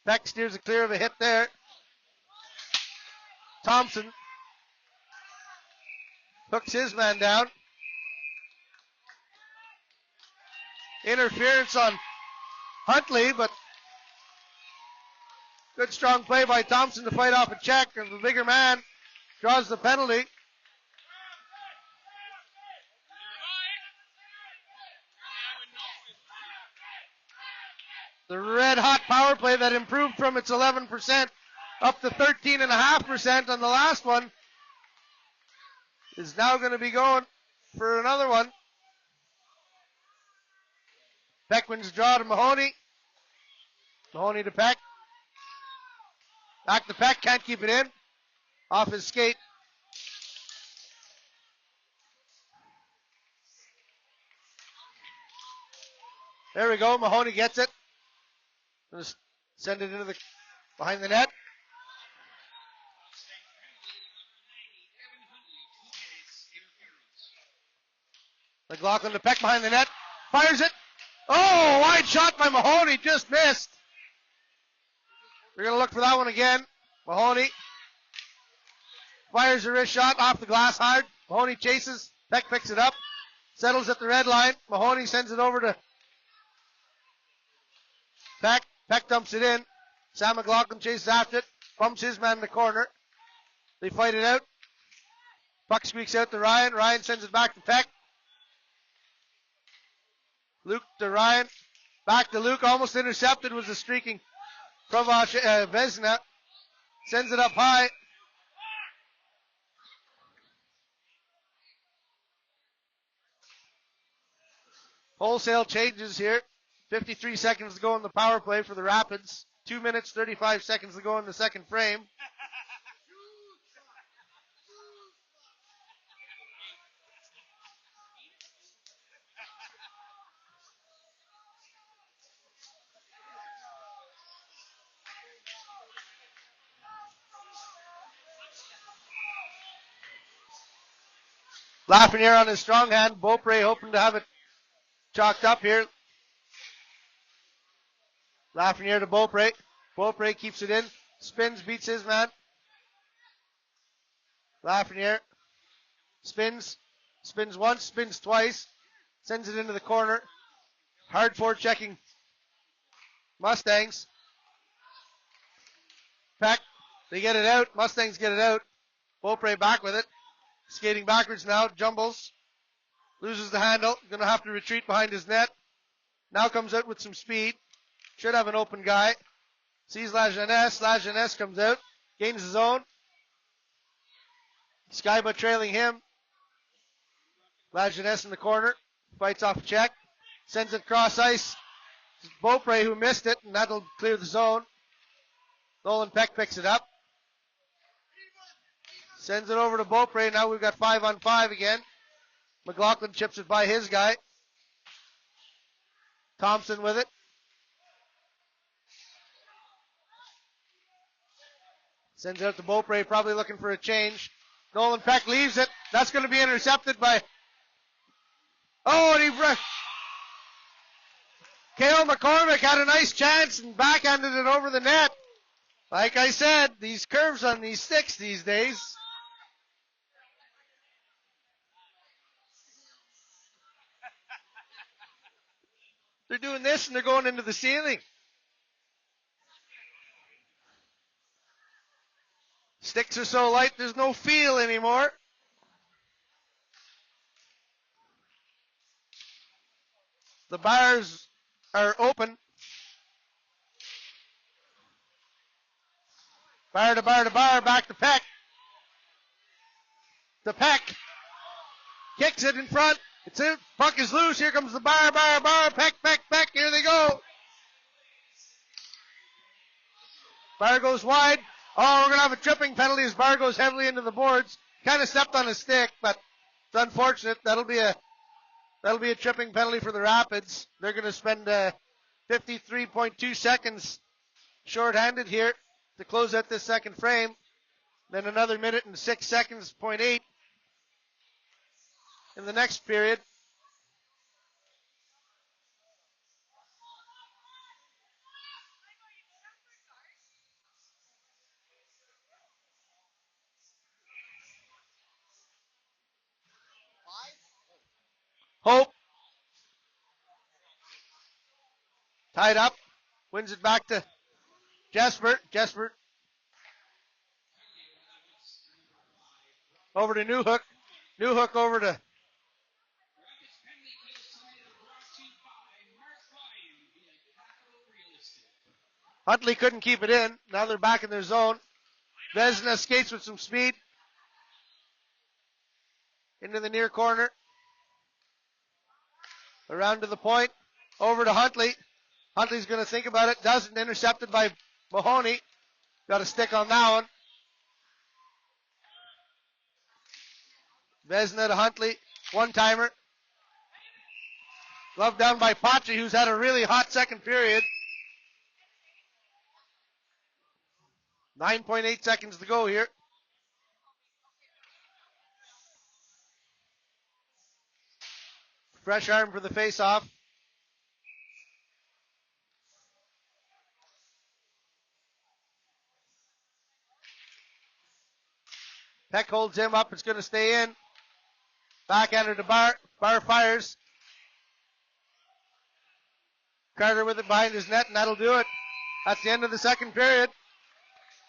Beck. Steers it clear of a hit there. Thompson hooks his man down. Interference on Huntley, but good strong play by Thompson to fight off a check, and the bigger man draws the penalty. The red hot power play that improved from its 11% up to 13.5% on the last one is now going to be going for another one. Peck wins the draw to Mahoney. Mahoney to Peck. Back to Peck, can't keep it in. Off his skate. There we go, Mahoney gets it. Just send it into the behind the net. McLaughlin to Peck behind the net. Fires it. Oh, wide shot by Mahoney, just missed. We're going to look for that one again. Mahoney fires a wrist shot off the glass hard. Mahoney chases. Peck picks it up. Settles at the red line. Mahoney sends it over to Peck. Peck dumps it in. Sam McLaughlin chases after it. Bumps his man in the corner. They fight it out. Puck squeaks out to Ryan. Ryan sends it back to Peck. Luke to Ryan. Back to Luke. Almost intercepted was the streaking Vesna. Sends it up high. Wholesale changes here. 53 seconds to go in the power play for the Rapids. 2 minutes, 35 seconds to go in the second frame. Lafreniere on his strong hand. Beaupre hoping to have it chalked up here. Lafreniere to Beaupre. Beaupre keeps it in. Spins, beats his man. Lafreniere spins. Spins once, spins twice. Sends it into the corner. Hard forechecking Mustangs. Peck. They get it out. Mustangs get it out. Beaupre back with it. Skating backwards now. Jumbles. Loses the handle. Going to have to retreat behind his net. Now comes out with some speed. Should have an open guy. Sees La Jeunesse. La Jeunesse comes out. Gains his own. Skyba trailing him. La Jeunesse in the corner. Fights off a check. Sends it cross ice. Beaupre who missed it, and that'll clear the zone. Nolan Peck picks it up. Sends it over to Beaupre. Now we've got 5-on-5 again. McLaughlin chips it by his guy. Thompson with it. Sends it out to Beaupre, probably looking for a change. Nolan Peck leaves it. That's going to be intercepted by... Oh, and he... Cale McCormick had a nice chance and backhanded it over the net. Like I said, these curves on these sticks these days. They're doing this and they're going into the ceiling. Sticks are so light, there's no feel anymore. The bars are open. Bar to bar to bar, back to Peck. To Peck. Kicks it in front. It's in. Puck is loose. Here comes the bar. Peck. Here they go. Bar goes wide. Oh, we're going to have a tripping penalty as Bar goes heavily into the boards. Kind of stepped on a stick, but it's unfortunate. That'll be a tripping penalty for the Rapids. They're going to spend 53.2 seconds shorthanded here to close out this second frame. Then another minute and 6 seconds, 0.8 in the next period. Hope. Tied up. Wins it back to Jesper. Jesper. Over to Newhook. Newhook over to Huntley. Couldn't keep it in. Now they're back in their zone. Vesna skates with some speed. Into the near corner. Around to the point. Over to Huntley. Huntley's going to think about it. Doesn't. Intercepted by Mahoney. Got a stick on that one. Vesna to Huntley. One-timer. Glove down by Pachi, who's had a really hot second period. 9.8 seconds to go here. Fresh arm for the face-off. Peck holds him up. It's going to stay in. Backhander to Bar. Bar fires. Carter with it behind his net, and that'll do it. That's the end of the second period.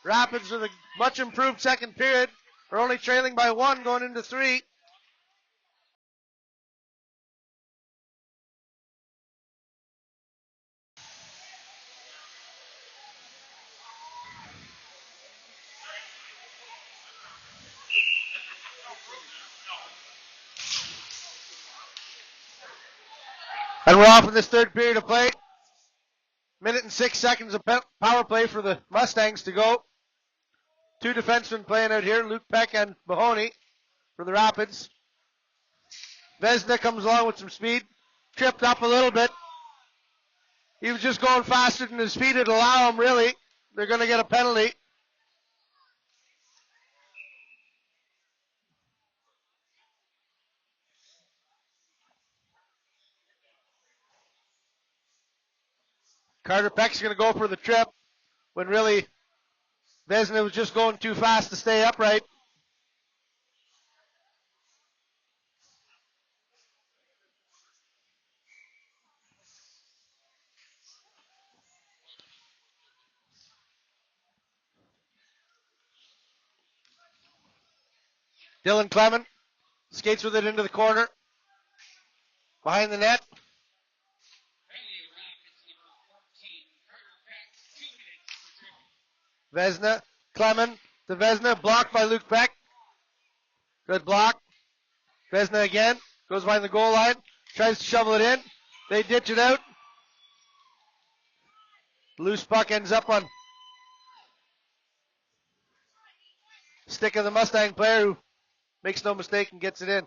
Rapids with a much improved second period. We're only trailing by 1 going into 3. And we're off in this third period of play. Minute and 6 seconds of power play for the Mustangs to go. Two defensemen playing out here, Luke Peck and Mahoney for the Rapids. Vesna comes along with some speed, tripped up a little bit. He was just going faster than his speed would allow him, really. They're going to get a penalty. Carter Peck's going to go for the trip when really Vesna was just going too fast to stay upright. Dylan Clement skates with it into the corner. Behind the net. Vesna, Clement to Vesna, blocked by Luke Peck. Good block. Vesna again, goes behind the goal line, tries to shovel it in. They ditch it out. Loose puck ends up on stick of the Mustang player who makes no mistake and gets it in.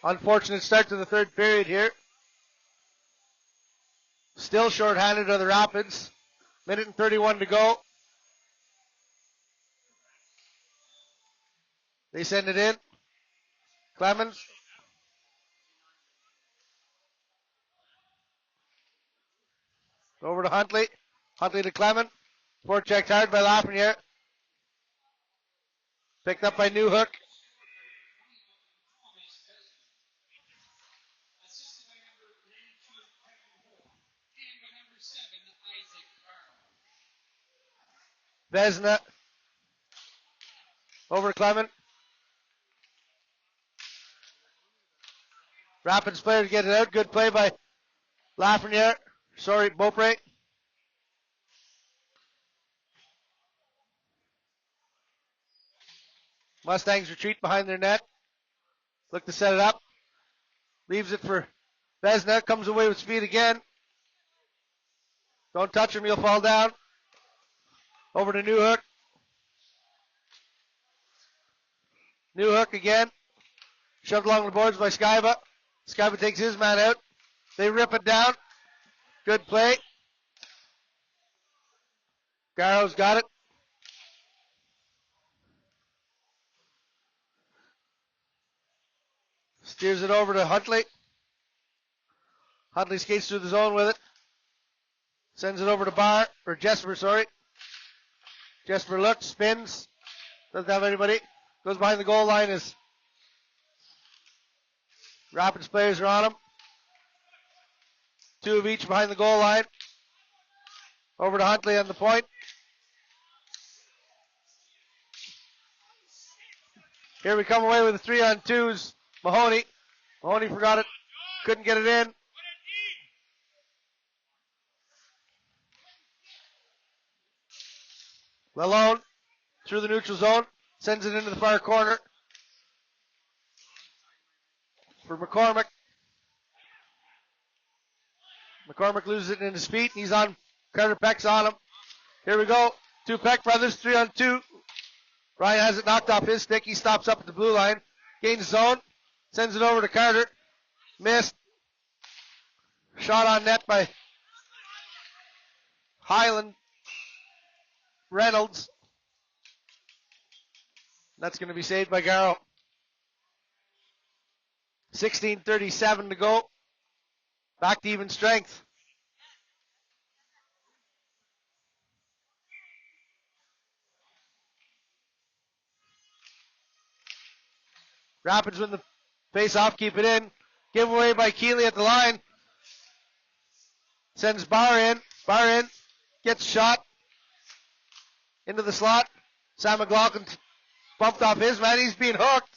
Unfortunate start to the third period here. Still shorthanded are the Rapids. Minute and 31 to go. They send it in. Clemens. Over to Huntley. Huntley to Clement. Forechecked hard by Lafreniere. Picked up by Newhook. Vesna. Over to Clement. Rapids player to get it out. Good play by Lafreniere. Sorry, Beaupre. Mustangs retreat behind their net. Look to set it up. Leaves it for Vesna. Comes away with speed again. Don't touch him, he'll fall down. Over to Newhook. Newhook again. Shoved along the boards by Skyba. Skyba takes his man out. They rip it down. Good play. Garrow's got it. Steers it over to Huntley. Huntley skates through the zone with it. Sends it over to Jesper, sorry. Jesper looks, spins. Doesn't have anybody. Goes behind the goal line as Rapids players are on him. Two of each behind the goal line. Over to Huntley on the point. Here we come away with the 3-on-2s. Mahoney. Mahoney forgot it. Couldn't get it in. Lalone through the neutral zone. Sends it into the far corner. For McCormick. McCormick loses it in his feet. He's on. Carter Peck's on him. Here we go. Two Peck brothers, 3-on-2. Ryan has it knocked off his stick. He stops up at the blue line. Gains zone. Sends it over to Carter. Missed. Shot on net by Highland. Reynolds. That's going to be saved by Garrow. 16:37 to go. Back to even strength. Rapids win the face-off, keep it in. Give away by Keeley at the line. Sends Barr in. Barr in. Gets shot. Into the slot. Sam McLaughlin bumped off his man. He's being hooked.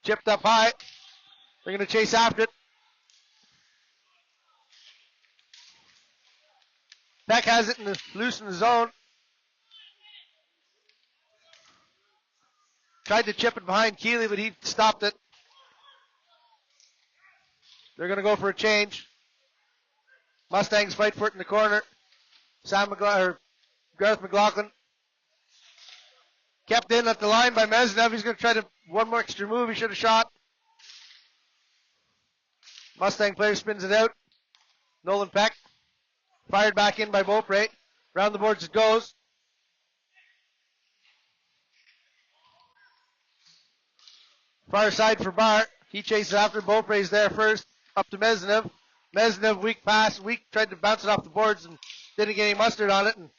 Chipped up high. They're going to chase after it. Peck has it loose in the zone. Tried to chip it behind Keeley, but he stopped it. They're going to go for a change. Mustangs fight for it in the corner. Gareth McLaughlin kept in at the line by Mesnev. He's going to try to one more extra move. He should have shot. Mustang player spins it out. Nolan Peck fired back in by Beaupre. Round the boards it goes. Far side for Bart. He chases after. Beaupre's there first. Up to Mesnev. Mesnev, weak pass. Tried to bounce it off the boards and didn't get any mustard on it and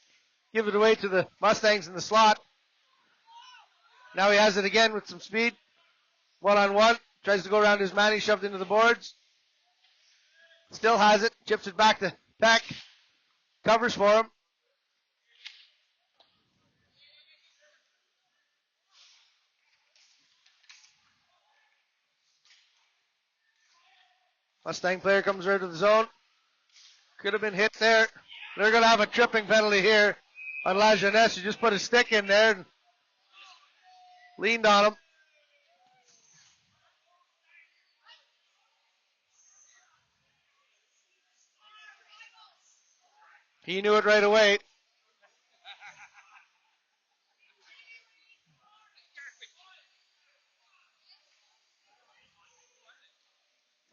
give it away to the Mustangs in the slot. Now he has it again with some speed. One-on-one. Tries to go around his man. He's shoved into the boards. Still has it. Chips it back to Peck. Covers for him. Mustang player comes right to the zone. Could have been hit there. They're going to have a tripping penalty here on La Jeunesse. He just put a stick in there and leaned on him. He knew it right away.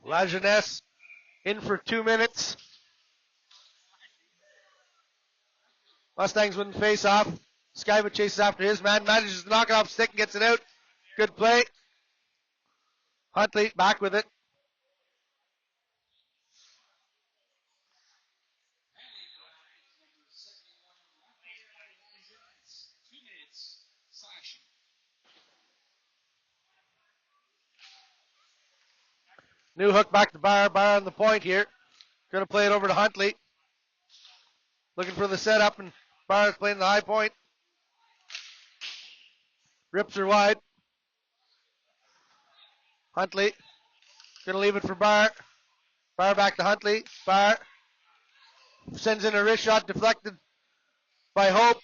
La Jeunesse in for 2 minutes. Mustangs win the face off. Skyba chases after his man, manages to knock it off stick and gets it out. Good play. Huntley back with it. New hook back to Bar. Bar on the point here. Going to play it over to Huntley. Looking for the setup, and Bar is playing the high point. Rips her wide. Huntley. Going to leave it for Bar. Bar back to Huntley. Bar sends in a wrist shot, deflected by Hope.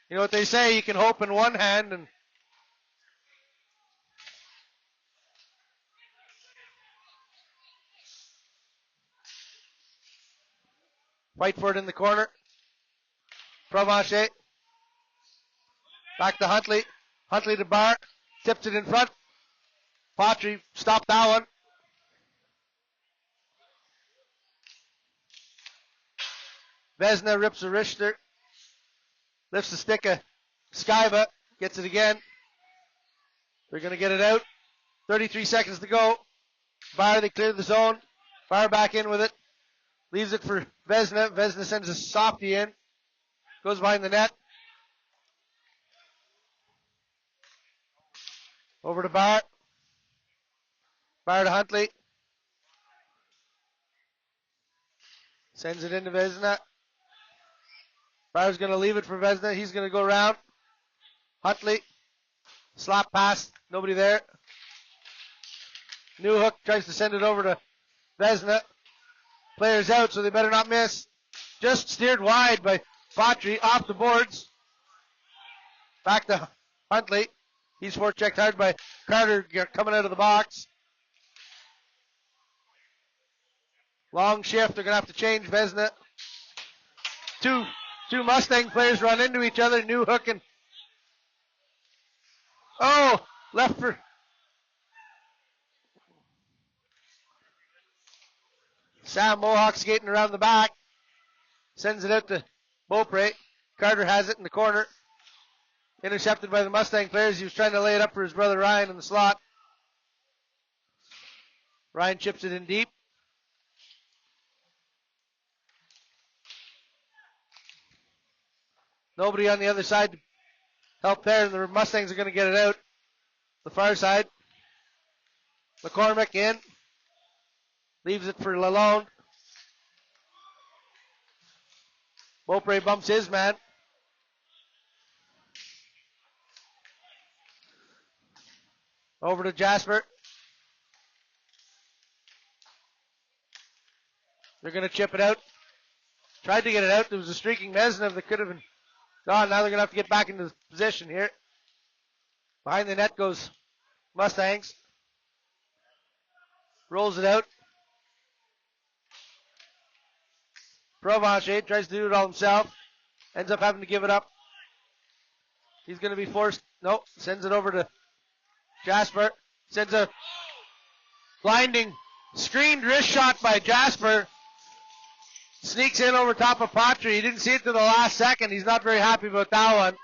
You know what they say, you can hope in one hand and fight for it in the corner. Provencher. Back to Huntley. Huntley to Bar. Tips it in front. Patry stopped that one. Vesna rips a wrister. Lifts the stick of Skyba. Gets it again. They're going to get it out. 33 seconds to go. Bar, they clear the zone. Bar back in with it. Leaves it for Vesna. Vesna sends a softie in. Goes behind the net. Over to Bar. Bar to Huntley. Sends it into Vesna. Bar's going to leave it for Vesna. He's going to go around. Huntley. Slap pass. Nobody there. New hook tries to send it over to Vesna. Players out, so they better not miss. Just steered wide by Patry off the boards. Back to Huntley. He's forechecked hard by Carter coming out of the box. Long shift. They're going to have to change Vesna. Two Mustang players run into each other. New hook and left for Sam Mohawk skating around the back. Sends it out to Beaupre. Carter has it in the corner. Intercepted by the Mustang players. He was trying to lay it up for his brother Ryan in the slot. Ryan chips it in deep. Nobody on the other side to help there, and the Mustangs are going to get it out. The far side. McCormick in. Leaves it for Lalonde. Beaupre bumps his man. Over to Jasper. They're going to chip it out. Tried to get it out. There was a streaking Mesnev that could have been gone. Now they're going to have to get back into position here. Behind the net goes Mustangs. Rolls it out. Provencher tries to do it all himself. Ends up having to give it up. He's going to be forced. No, sends it over to Jasper. Sends a blinding screened wrist shot by Jasper. Sneaks in over top of Patry. He didn't see it to the last second. He's not very happy about that one.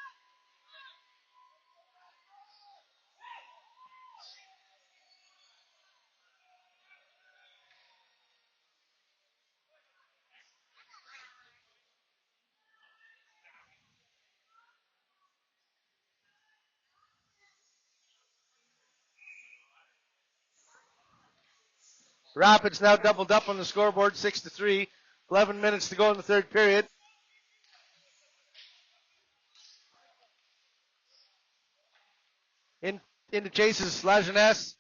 Rapids now doubled up on the scoreboard, 6-3. 11 minutes to go in the third period. Into chases Lajeunesse.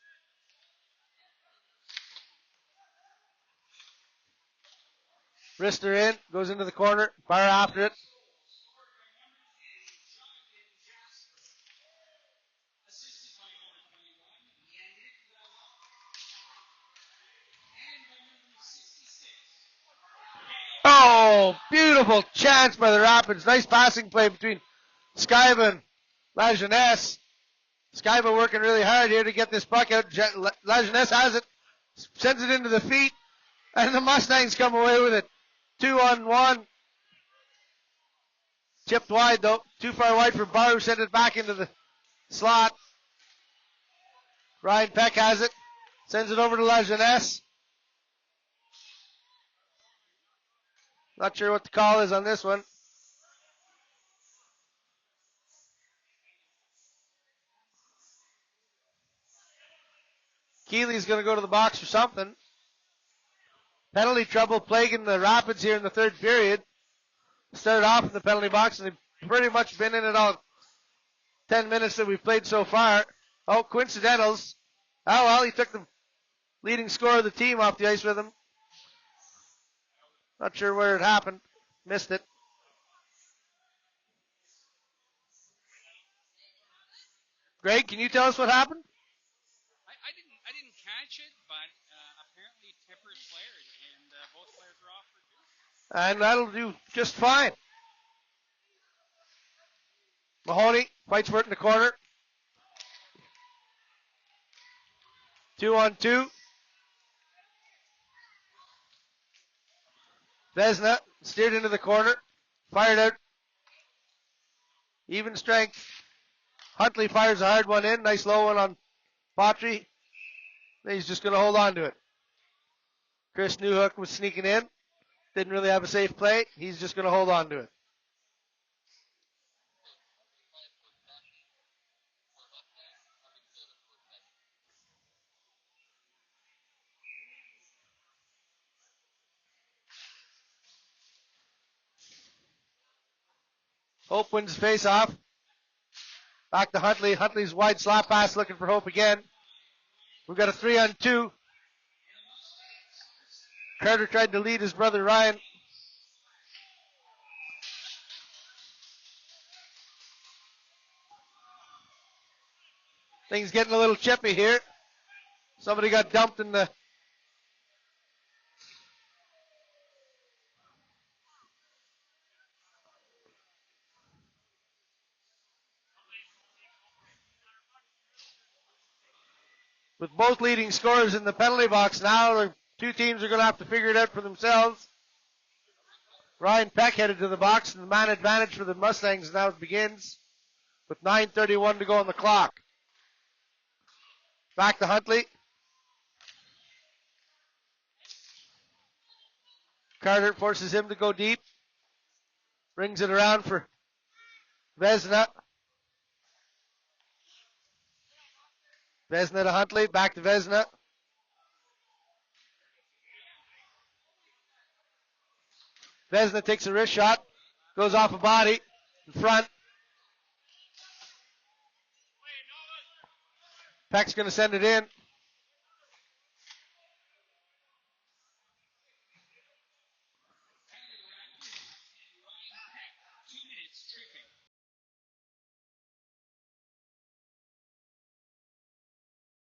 Wrister in, goes into the corner, fire after it. Oh, beautiful chance by the Rapids. Nice passing play between Skyba and Lajeunesse. Skyba working really hard here to get this puck out. Lajeunesse has it, sends it into the feet, and the Mustangs come away with it. 2-on-1. Chipped wide though. Too far wide for Barr, who sent it back into the slot. Ryan Peck has it. Sends it over to Lajeunesse. Not sure what the call is on this one. Keeley's going to go to the box for something. Penalty trouble plaguing the Rapids here in the third period. Started off in the penalty box, and they've pretty much been in it all 10 minutes that we've played so far. Oh, coincidentals. Oh, well, he took the leading scorer of the team off the ice with him. Not sure where it happened. Missed it. Greg, can you tell us what happened? I didn't catch it, but apparently Tippers flared, and both players were off for two. And that'll do just fine. Mahoney fights for it in the corner. 2-on-2. Vesna steered into the corner. Fired out. Even strength. Huntley fires a hard one in. Nice low one on Patry. He's just going to hold on to it. Chris Newhook was sneaking in. Didn't really have a safe play. He's just going to hold on to it. Hope wins the face-off. Back to Huntley. Huntley's wide slap pass looking for Hope again. We've got a 3-on-2. Carter tried to lead his brother Ryan. Things getting a little chippy here. Somebody got dumped in the... With both leading scorers in the penalty box now, the two teams are going to have to figure it out for themselves. Ryan Peck headed to the box, and the man advantage for the Mustangs now begins with 9:31 to go on the clock. Back to Huntley. Carter forces him to go deep. Brings it around for Vesna. Vesna to Huntley, back to Vesna. Vesna takes a wrist shot, goes off a body, in front. Peck's going to send it in.